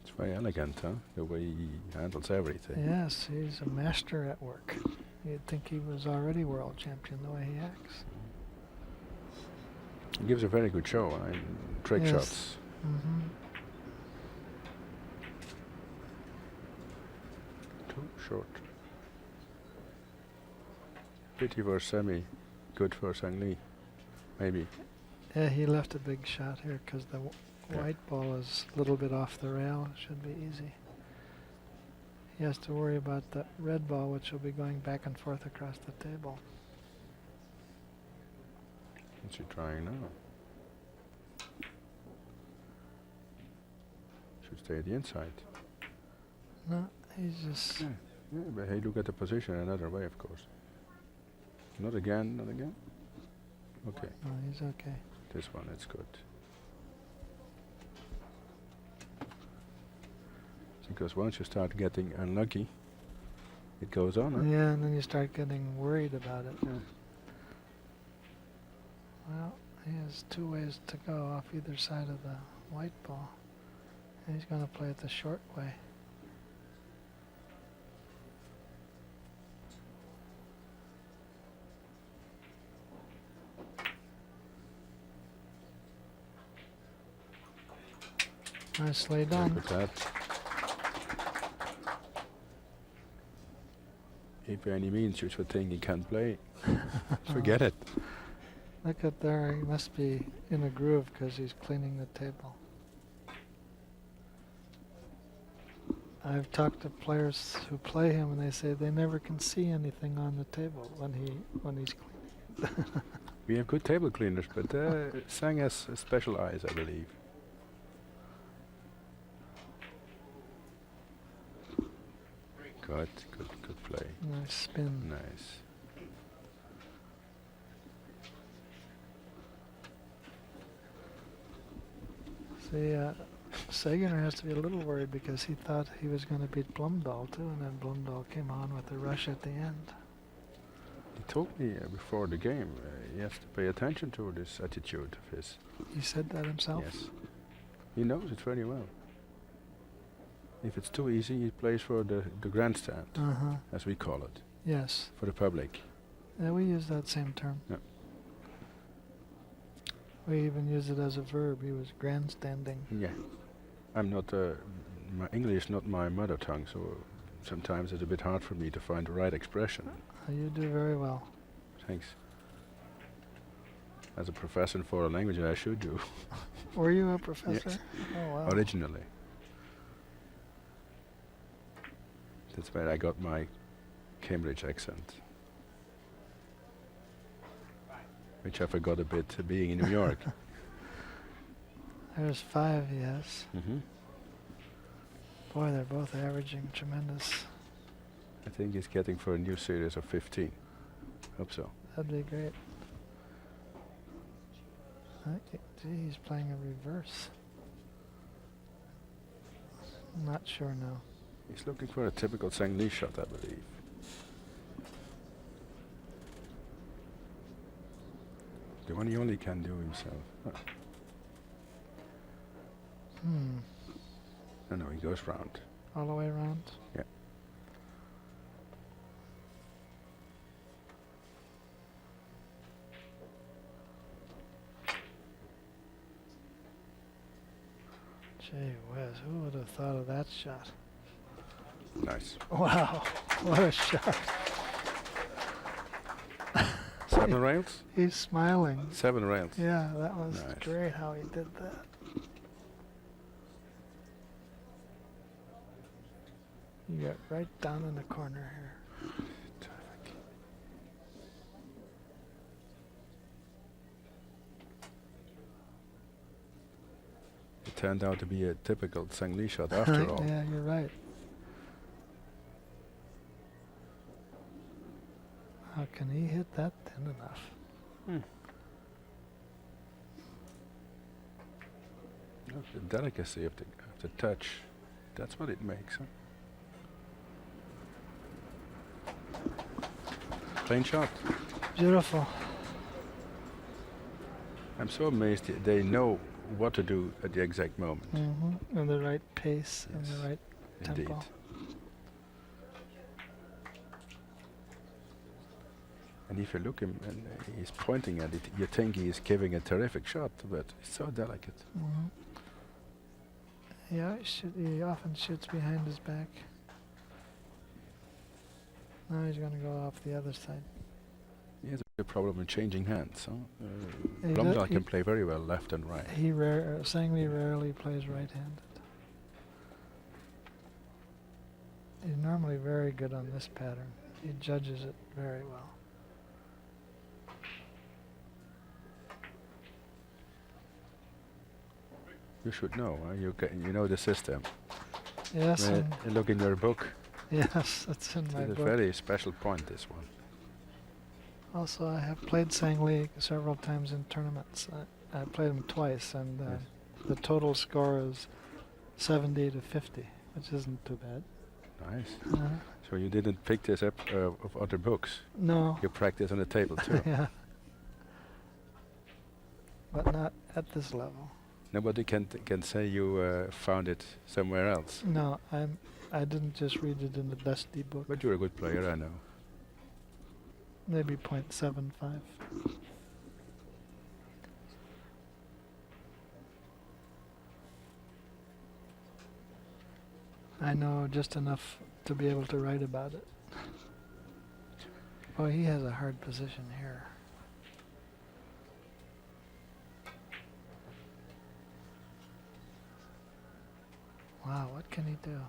It's very elegant, huh? The way he handles everything. Yes, he's a master at work. You'd think he was already world champion the way he acts. He gives a very good show, trick Yes. shots. Mm-hmm. Too short. Pity for Semih, good for Sangley, maybe. Yeah, he left a big shot here because the white ball is a little bit off the rail. It should be easy. He has to worry about the red ball, which will be going back and forth across the table. What's he trying now? Should stay at the inside. No, he's just... Yeah, but hey, look at the position another way, of course. Not again, not again. Okay, No, he's okay. this one, it's good. Because once you start getting unlucky, it goes on. Huh? Yeah, and then you start getting worried about it. Yeah. Well, he has 2 ways to go off either side of the white ball. And he's going to play it the short way. Nicely done. Look at that. If by any means you should think he can play, forget it. Look at there, he must be in a groove because he's cleaning the table. I've talked to players who play him and they say they never can see anything on the table when he's cleaning it. We have good table cleaners, but Sang has special eyes, I believe. Good play. Nice spin. Nice. See, Sayginer has to be a little worried because he thought he was going to beat Blumdahl too, and then Blumdahl came on with a rush at the end. He told me before the game he has to pay attention to this attitude of his. He said that himself? Yes. He knows it very well. If it's too easy, he plays for the grandstand, as we call it, Yes. for the public. Yeah, we use that same term. Yeah. We even use it as a verb. He was grandstanding. Yeah. I'm not, my English is not my mother tongue, so sometimes it's a bit hard for me to find the right expression. You do very well. Thanks. As a professor in foreign language, I should do. Were you a professor? Yes. Oh, wow. Originally. That's where I got my Cambridge accent, which I forgot a bit being in New York. There's 5, yes. Mm-hmm. Boy, they're both averaging tremendous. I think he's getting for a new series of 15. Hope so. That'd be great. Gee, he's playing a reverse. Not sure now. He's looking for a typical Sang-Lee shot, I believe. The one he only can do himself. Huh. No, he goes round. All the way around? Yeah. Gee whiz, who would have thought of that shot? Nice. Wow, what a shot. 7 rails? He's smiling. 7 rails. Yeah, that was Nice. great how he did that. You got right down in the corner here. Terrific. It turned out to be a typical Sang-Lee shot after all. Yeah, you're right. How can he hit that thin enough? Oh, the delicacy of the touch, that's what it makes. Huh? Plain shot. Beautiful. I'm so amazed they know what to do at the exact moment. And the right pace and Yes, the right indeed. tempo. And if you look him and he's pointing at it, you think he's giving a terrific shot, but it's so delicate. Yeah, he often shoots behind his back. Now he's going to go off the other side. He has a problem in changing hands. Huh? He Blomdahl do- can play very well left and right. Sang-Lee rarely plays right-handed. He's normally very good on this pattern. He judges it very well. You should know. You know the system. Yes, and Look in your book. yes, that's in my It's a book. very special point, this one. Also, I have played Sang-Lee several times in tournaments. I played him twice, and Yes. the total score is 70 to 50, which isn't too bad. Nice. Uh, So you didn't pick this up of other books. no, You practice on the table too. yeah, but not at this level. Nobody can say you found it somewhere else. No, I didn't just read it in the Bestie book. But you're a good player, I know. Maybe 0.75. I know just enough to be able to write about it. Oh, he has a hard position here. Wow, what can he do?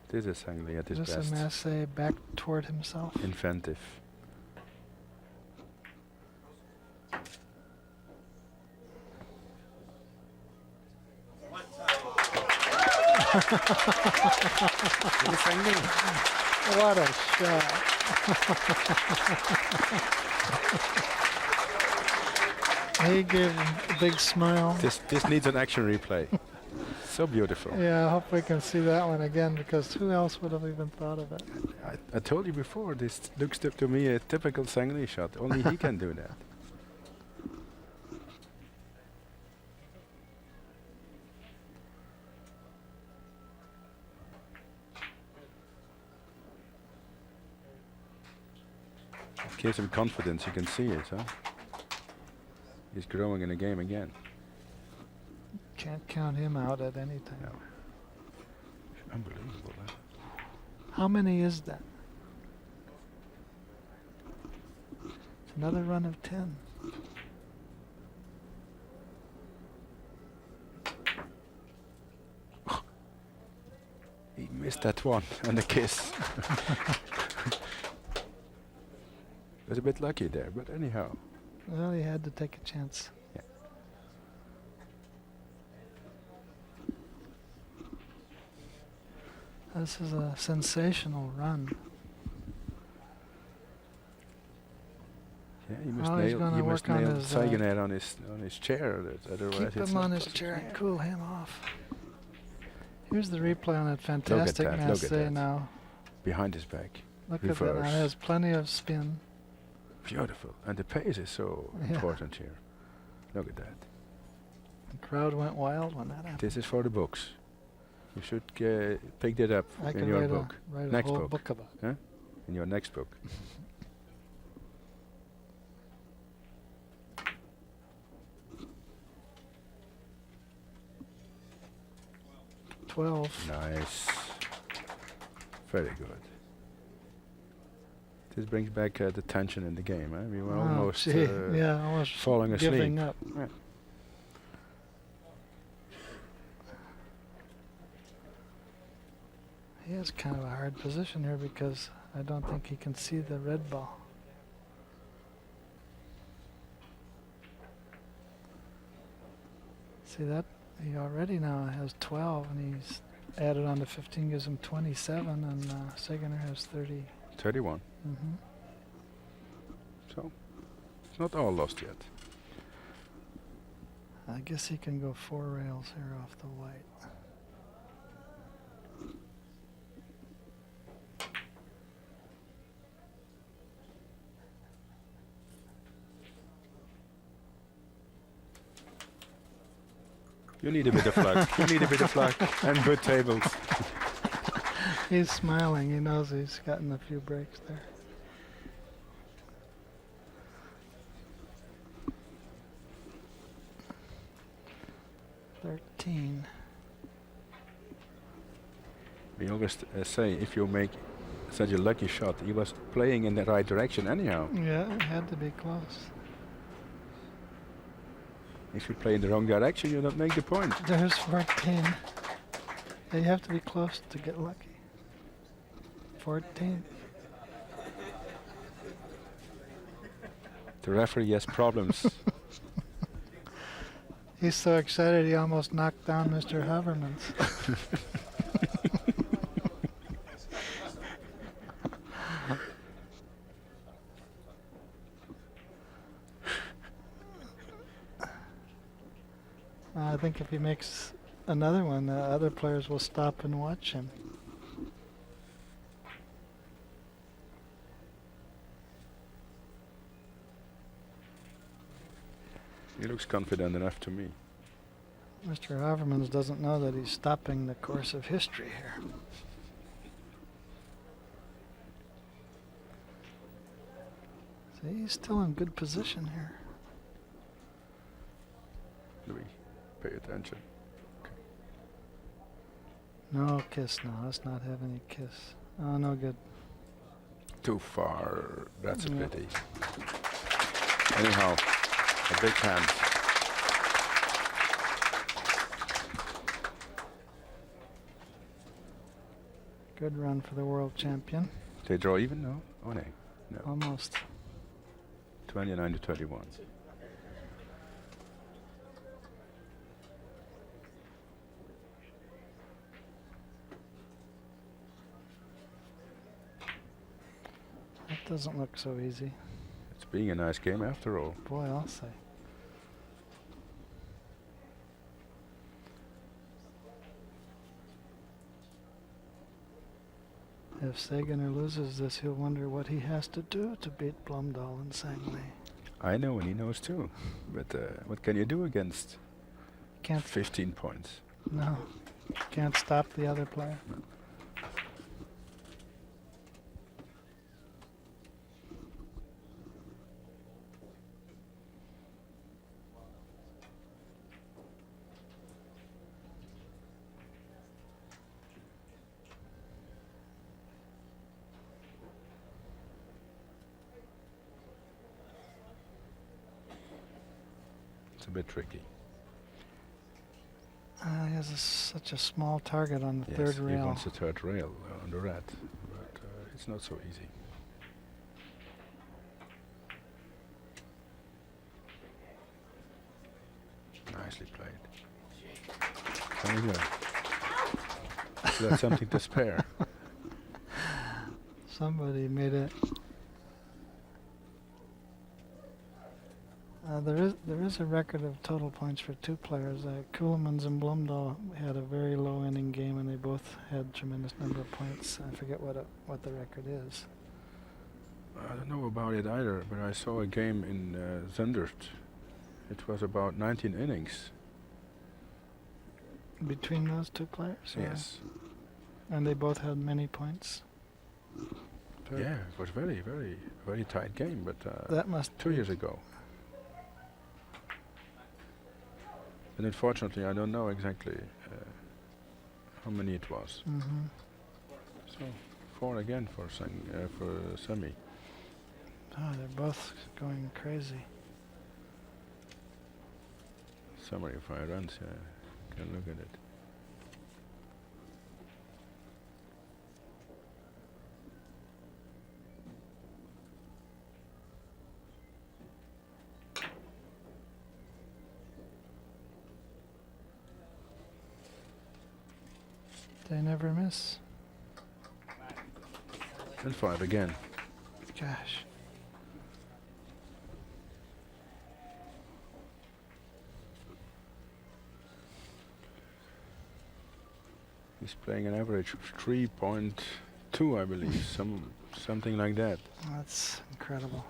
This is Sang-Lee at his Just a best. Massey back toward himself. Inventive. What a shot. He gave him a big smile. This needs an action replay. So beautiful. Yeah, I hope we can see that one again, because who else would have even thought of it? I told you before, this looks to me a typical Sang-Lee shot. Only he can do that. Gives him confidence, you can see it, huh? He's growing in the game again. Can't count him out at any time. No. Unbelievable, huh? How many is that? It's another run of 10. He missed that one and the kiss. Was a bit lucky there, but anyhow. Well, he had to take a chance. Yeah. This is a sensational run. Yeah, he must Oh, he's nail, gonna he must work on nail his, SAYGINER on his chair. Otherwise Keep it's him on not his chair and yeah. cool him off. Here's the replay on that fantastic look at Massey that. now. Behind his back. Look at that. Now, it Reverse. has plenty of spin. Beautiful. And the pace is so Yeah. important here. Look at that. The crowd went wild when that happened. This is for the books. You should pick that up I in could your write book. a Next whole book. book about it. Huh? In your next book. 12. Nice. Very good. This brings back the tension in the game. Eh? We were Oh, almost gee. Yeah, almost falling asleep. giving up. Yeah. He has kind of a hard position here because I don't think he can see the red ball. See that? He already now has 12 and he's added on to 15, gives him 27, and SAYGINER has 30. 31. Mm-hmm. So it's not all lost yet. I guess he can go 4 rails here off the white. You need a bit of luck. You need a bit of luck and good tables. He's smiling. He knows he's gotten a few breaks there. We always say if you make such a lucky shot, he was playing in the right direction anyhow. Yeah, it had to be close. If you play in the wrong direction, you don't make the point. There's 14. Yeah, you have to be close to get lucky. 14. The referee has problems. He's so excited he almost knocked down Mr. Havermans. I think if he makes another one, other players will stop and watch him. He looks confident enough to me. Mr. Havermans doesn't know that he's stopping the course of history here. See, he's still in good position here. Louis, pay attention. No kiss now. Let's not have any kiss. Oh, no good. Too far. That's a Yeah. pity. Anyhow, a big hand. Good run for the world champion. They draw even? No? Oh, no. No. Almost. 29 to 31. That doesn't look so easy. It's being a nice game after all. Boy, I'll say. If SAYGINER loses this, he'll wonder what he has to do to beat Blomdahl and Sangley. I know, and he knows too. But what can you do against Can't. 15 points? No. Can't stop the other player. a bit tricky. He has such a small target on the Yes, third he rail. wants the third rail on the red, but it's not so easy. Nicely played. There you go. So that's something to spare. Somebody made it. There is a record of total points for two players. Kuhlmans and Blumdahl had a very low inning game, and they both had tremendous number of points. I forget what the record is. I don't know about it either, but I saw a game in Zundert. It was about 19 innings. Between those two players? or- Yes. And they both had many points? Yeah, it was very, very, very tight game, but That must 2 years ago. And unfortunately, I don't know exactly how many it was. Mm-hmm. So 4 again for Semih. Oh, they're both going crazy. Summary of 5 runs. Yeah, can look at it. They never miss. And 5 again. Gosh. He's playing an average of 3.2, I believe, something like that. That's incredible.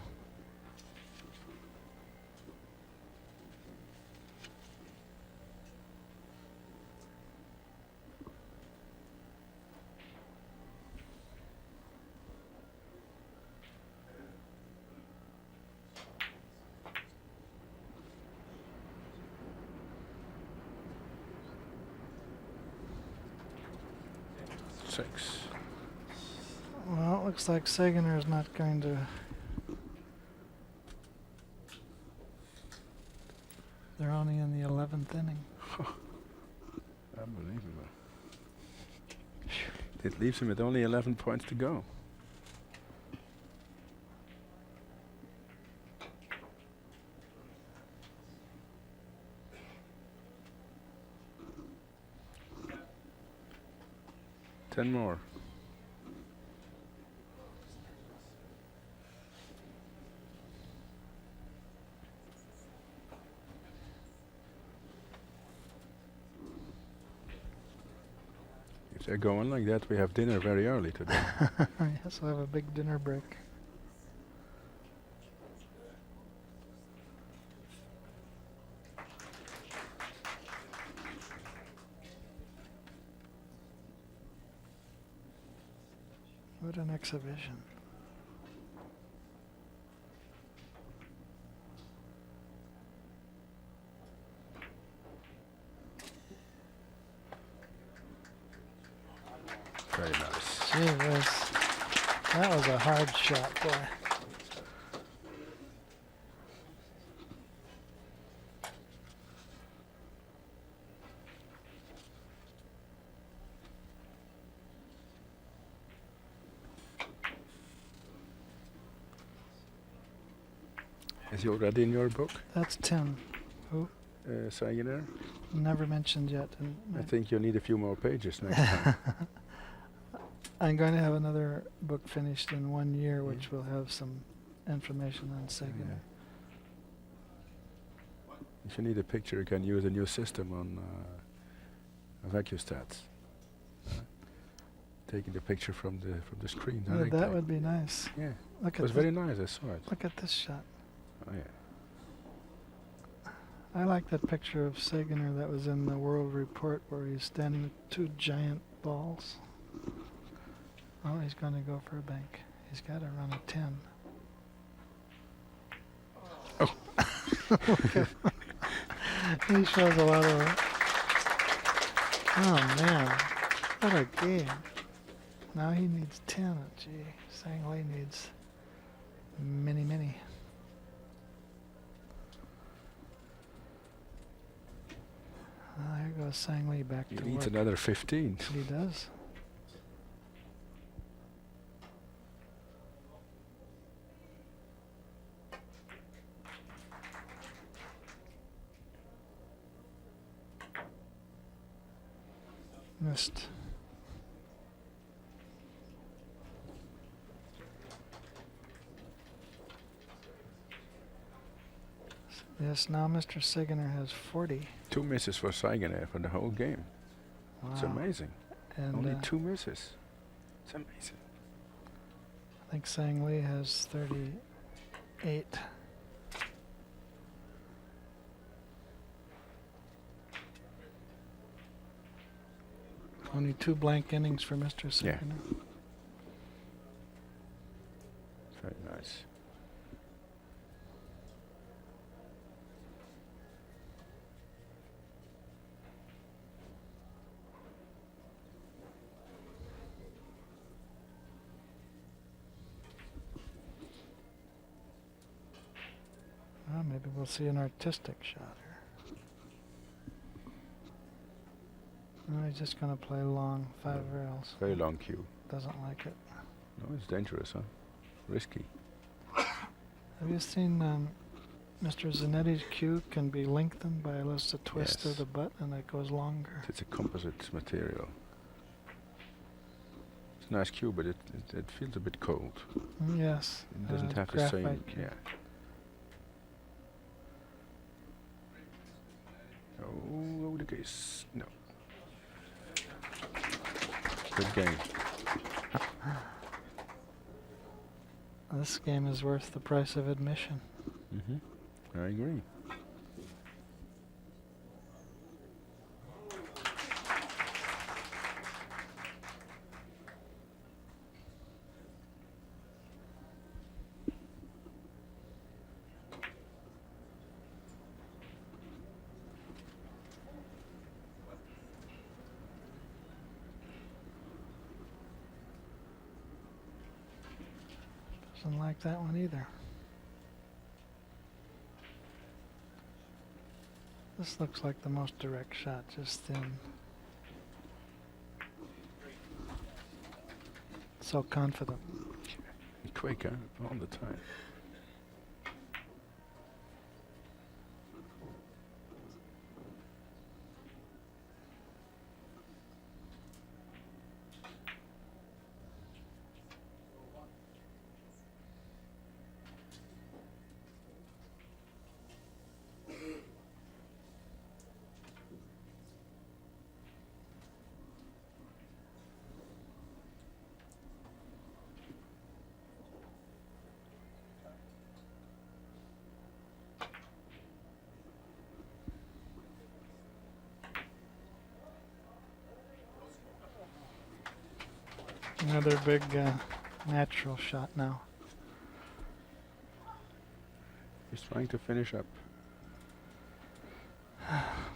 Well, it looks like Sayginer is not going to. They're only in the 11th inning. Unbelievable. It leaves him with only 11 points to go. Ten more. If they're going like that, we have dinner very early today. Yes, we'll have a big dinner break. What an exhibition. Very nice. Gee whiz. That was a hard shot, boy. Is he already in your book, That's Tim. Who? Sayginer? Never mentioned yet. I think you need a few more pages next time. I'm going to have another book finished in 1 year, which Yeah. will have some information on Sayginer. If you need a picture, you can use a new system on of Accu-Stats. Taking the picture from the screen Yeah, directly. that would be nice. Yeah, Look it at was this. very nice. I saw it. Look at this shot. Oh yeah. I like that picture of Sayginer that was in the World Report where he's standing with 2 giant balls. Oh, he's going to go for a bank. He's got to run a 10. Oh. He shows a lot of. Oh man, what a game! Now he needs 10. Gee, Sangley needs many. There goes Sang Lee back He to needs work. another 15. He does. Missed. Yes, now Mr. Saygener has 40. 2 misses for Saygener for the whole game. It's Wow. amazing. And Only 2 misses. It's amazing. I think Sang Lee has 38. Only 2 blank innings for Mr. Yeah. Saygener. Very nice. Well, maybe we'll see an artistic shot here. No, he's just going to play long 5 rails. Very long cue. Doesn't like it. No, it's dangerous, huh? Risky. Have you seen Mr. Zanetti's cue can be lengthened by just a twist of Yes. the butt and it goes longer? It's a composite material. It's a nice cue, but it feels a bit cold. Yes. It doesn't have the same. graphite cue. Yeah. Oh, the case. No. Good game. This game is worth the price of admission. I agree. Doesn't like that one either. This looks like the most direct shot, just thin. So confident. Quick, huh? All the time. Another big natural shot now. He's trying to finish up.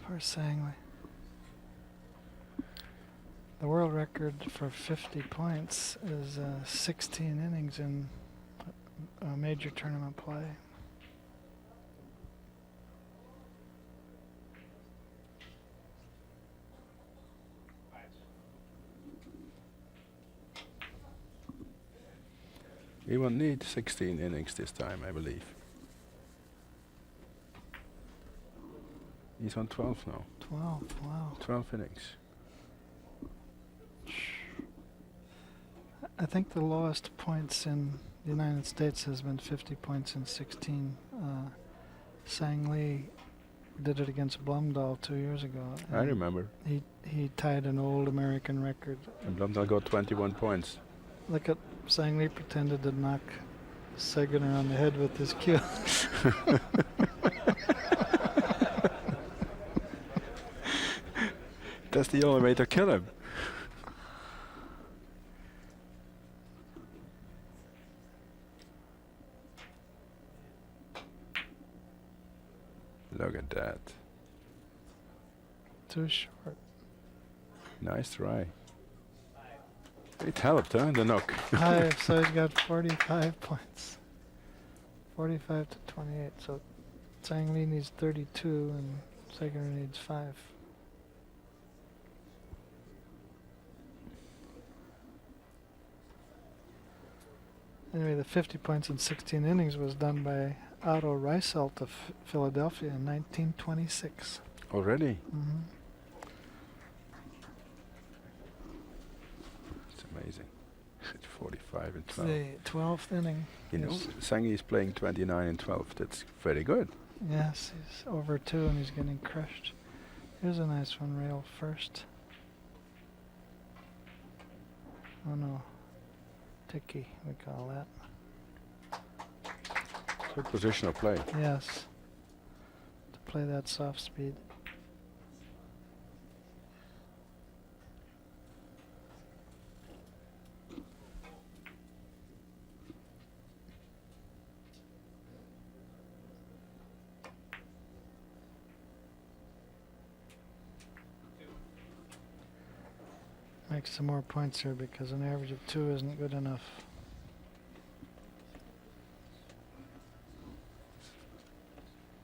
Poor Sang Lee. The world record for 50 points is 16 innings in a major tournament play. He will need 16 innings this time, I believe. He's on 12 now. 12, wow. 12 innings. I think the lowest points in the United States has been 50 points in 16. Sang Lee did it against Blumdahl 2 years ago. I remember. He tied an old American record. And Blumdahl got 21 points. Look at Sang Lee pretended to knock Saygener on the head with his cue. That's the only way to kill him. Look at that. Too short. Nice try. It helped, huh? The knock. So he's got 45 points. 45 to 28. So Sang Lee needs 32 and Saygener needs 5. Anyway, the 50 points in 16 innings was done by Otto Reiselt of Philadelphia in 1926. Already? Mm-hmm. It's amazing. It's 45 and It's 12. the 12th inning. You know, Yes. Sangi is playing 29 and 12. That's very good. Yes, he's over 2 and he's getting crushed. Here's a nice one, rail first. Oh no, ticky, we call that. Good positional play. Yes, to play that soft speed. Make some more points here because an average of 2 isn't good enough.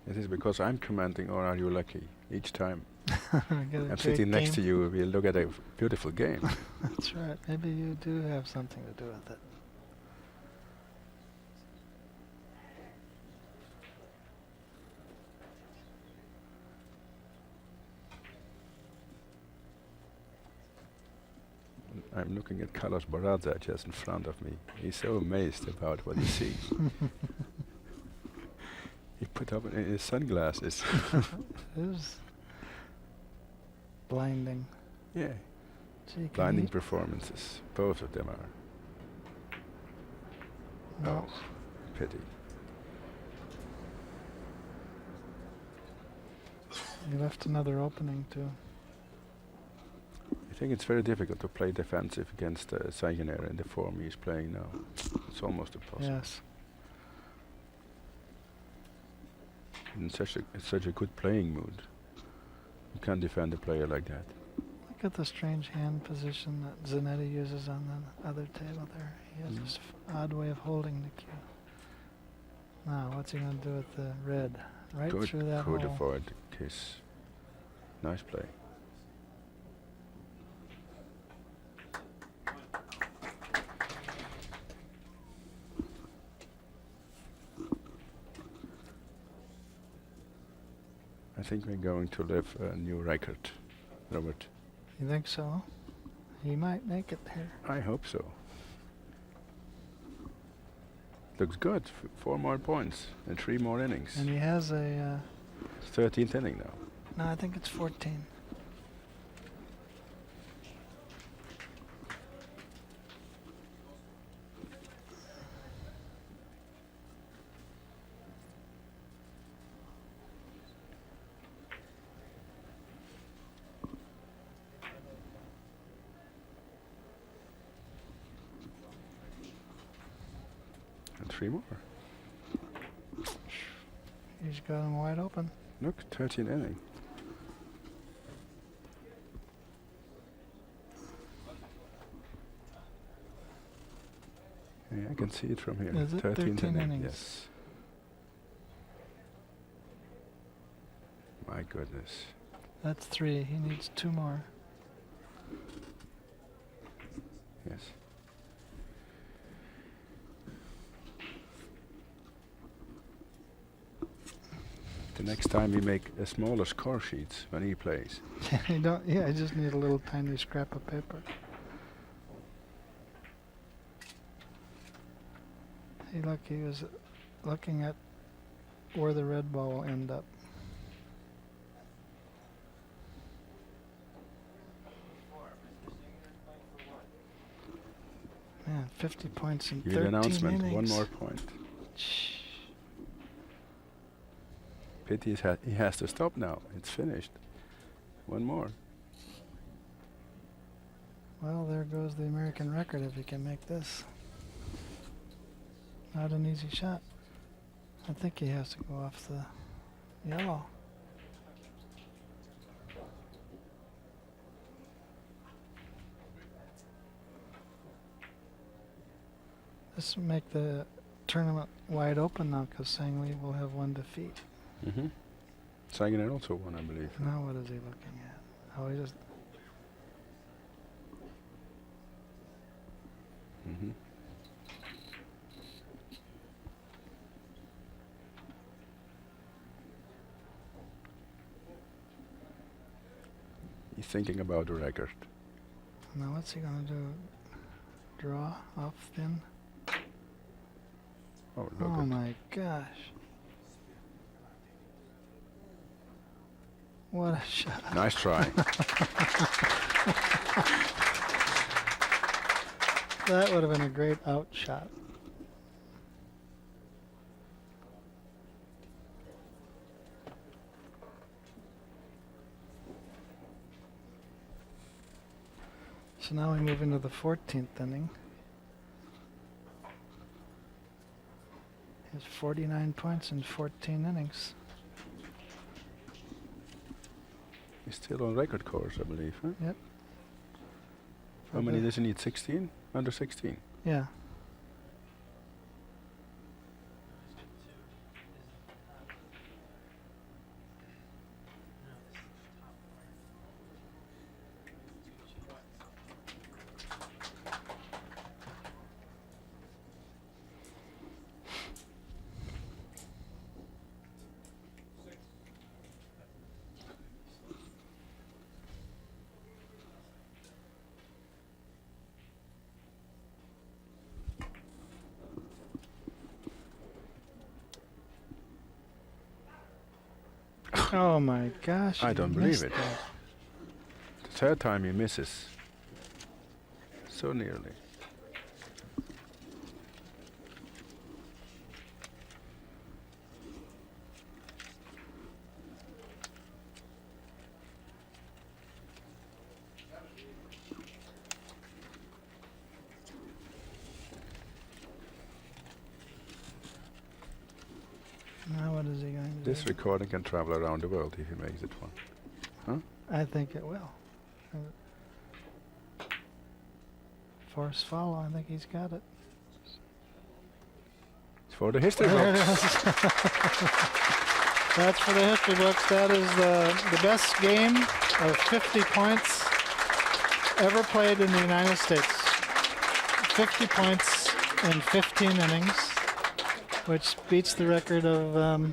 It is because I'm commenting, or are you lucky? Each time Get a I'm sitting next to game. you, we look at a beautiful game. That's right. Maybe you do have something to do with it. I'm looking at Carlos Barraza just in front of me. He's so amazed about what he sees. He put up his sunglasses. It is blinding. Yeah, Gee, can blinding he- performances. Both of them are. No. Oh, pity. He left another opening too. I think it's very difficult to play defensive against Sayginener in the form he's playing now. It's almost impossible. Yes. In such a good playing mood, you can't defend a player like that. Look at the strange hand position that Zanetti uses on the other table there. He has this odd way of holding the cue. Now, what's he going to do with the red? Right Good, through that could hole. avoid kiss. Nice play. I think we're going to live a new record, Robert. You think so? He might make it here. I hope so. Looks good. 4 more points and 3 more innings. And he has a, 13th inning now. no, I think it's 14. And 3 more. He's got him wide open. Look, 13th inning. Yeah, I can see it from here. Is it 13 innings? Yes. My goodness. That's 3. He needs 2 more. Yes. The next time we make a smaller score sheets when he plays. You don't. Yeah, I just need a little tiny scrap of paper. Hey, look, he was looking at where the red ball will end up. Man, 50 points in Give 13 an announcement. innings. 1 more point. Shh. Pity he has to stop now. It's finished. 1 more. Well, there goes the American record if he can make this. Not an easy shot. I think he has to go off the yellow. This will make the tournament wide open now because Sangli will have 1 defeat. Mm-hmm. Sayginener also won, I believe. Now what is he looking at? Oh, he just... Mm-hmm. thinking about the record. Now what's he gonna do? Draw off thin? Oh, look Oh at my gosh. What a shot. nice try. That would have been a great out shot. So now we move into the 14th inning. He has 49 points in 14 innings. He's still on record course, I believe. Huh? Yep. How many does he need? 16? Under 16? Yeah. Oh my gosh. I he don't believe missed it. that. The third time he misses. So nearly. Now what is he going to This do? recording can travel around the world if he makes it one. I think it will. Force follow, I think he's got it. It's for the history There it books. is. That's for the history books. That is the best game of 50 points ever played in the United States. 50 points in 15 innings, which beats the record of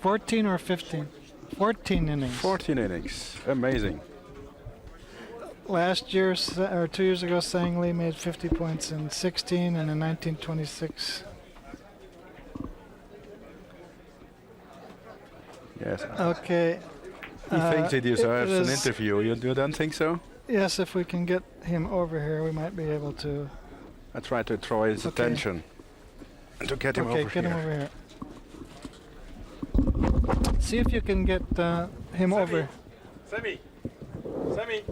14 or 15. 14 innings. 14 innings. Amazing. Last year, or 2 years ago, Sang Lee made 50 points in 16 and in 1926. Yes. Okay. He thinks he deserves it an is- interview. You don't think so? Yes, if we can get him over here, we might be able to. I try to draw his Okay. attention and to get him Okay, over get here. him over here. See if you can get him over. Semih! Semih!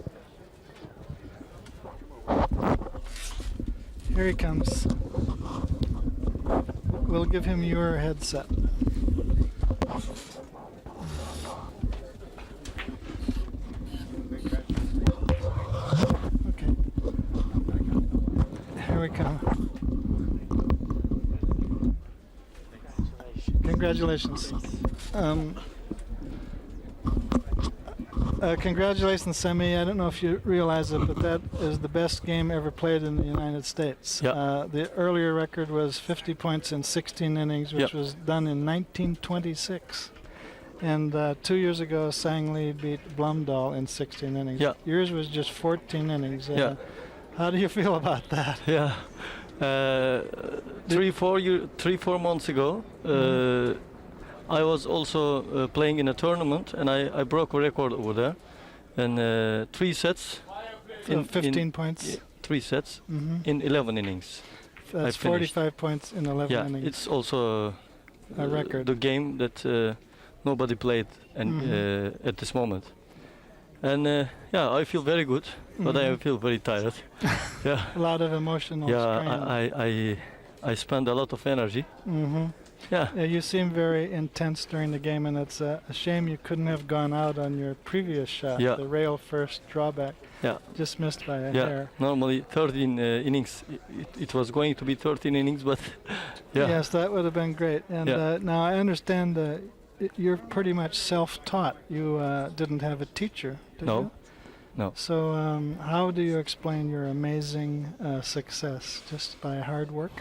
Here he comes. We'll give him your headset. Okay. Here we come. Congratulations. Congratulations, Semih. I don't know if you realize it, but that is the best game ever played in the United States. Yeah. The earlier record was 50 points in 16 innings, which Yeah. was done in 1926. And 2 years ago, Sang Lee beat Blumdahl in 16 innings. Yeah. Yours was just 14 innings. Yeah. How do you feel about that? Yeah. 3-4 months ago, I was also playing in a tournament, and I broke a record over there. And 3 sets. So 15 points. 3 sets Hmm. in 11 innings. That's finished. 45 points in 11 Yeah, innings. it's also A record. the game that nobody played at this moment. And yeah, I feel very good, but I Mhm. feel very tired. Yeah, A lot of emotional strain. yeah, I spend a lot of energy. Hmm. Yeah, Yeah, you seem very intense during the game, and it's a shame you couldn't have gone out on your previous shot, Yeah. the rail first drawback. yeah, Just missed by a yeah. hair. Normally 13 innings. It was going to be 13 innings, but yeah, Yes, that would have been great. And Yeah. now I understand you're pretty much self-taught. You didn't have a teacher, did No. you? No. So how do you explain your amazing success? Just by hard work?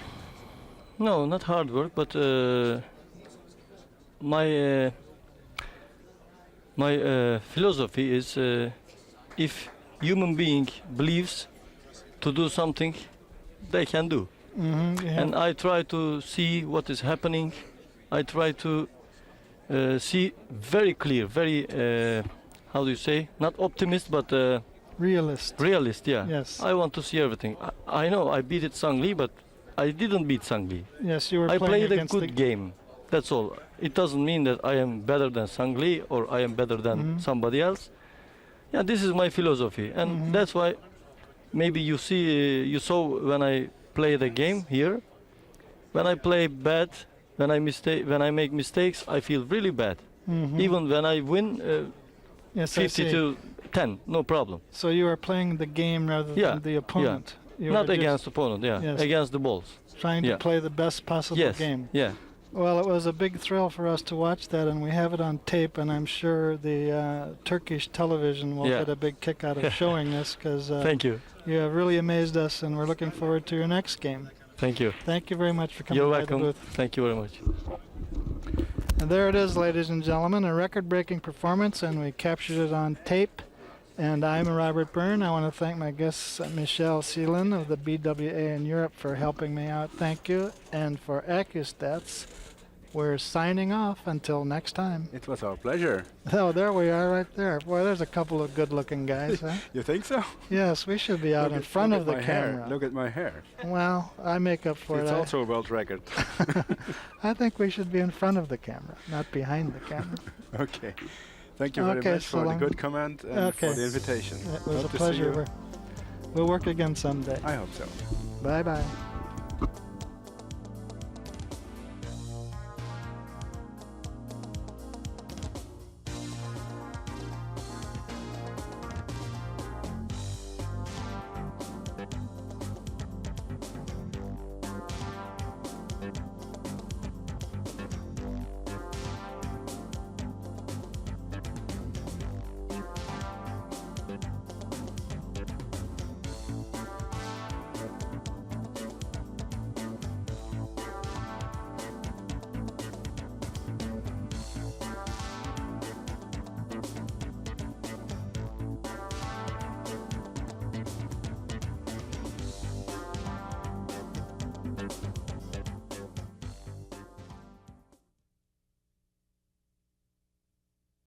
no, not hard work, but my My philosophy is if human being believes to do something, they can do. And I try to see what is happening. I try to see very clear, very how do you say? Not optimist, but Realist. realist. Yeah. Yes. I want to see everything. I know I beat it Sangli, but I didn't beat Sangli. Yes, you were I playing played a against good game. That's all. It doesn't mean that I am better than Sangli or I am better than somebody else. Yeah, this is my philosophy, and that's why maybe you see, you saw when I play the game here. When I play bad, when I make mistakes, I feel really bad. Even when I win, Yes, I 50 see. to 10, no problem. So you are playing the game rather Yeah, than the opponent. You Not were just against opponent, yeah, Yes. against the balls. trying to yeah. play the best possible Yes, game. yeah. Well, it was a big thrill for us to watch that, and we have it on tape, and I'm sure the Turkish television will Yeah. get a big kick out of showing this, because Thank you. you have really amazed us, and we're looking forward to your next game. Thank you. Thank you very much for coming You're by welcome. the booth. Thank you very much. And there it is, ladies and gentlemen, a record-breaking performance, and we captured it on tape. And I'm Robert Byrne. I want to thank my guest, Michele Ceilen of the BWA in Europe, for helping me out. Thank you. And for Accu-Stats, we're signing off until next time. It was our pleasure. Oh, there we are right there. Boy, there's a couple of good-looking guys, huh? You think so? Yes, we should be out Look in at- front look of at the my hair. camera. Look at my hair. Well, I make up for It's it. also a world record. I think we should be in front of the camera, not behind the camera. Okay. Thank you very Okay, much so for the long. good comment and Okay. for the invitation. It was Hope a to see you. pleasure. We'll work again someday. I hope so. Bye-bye.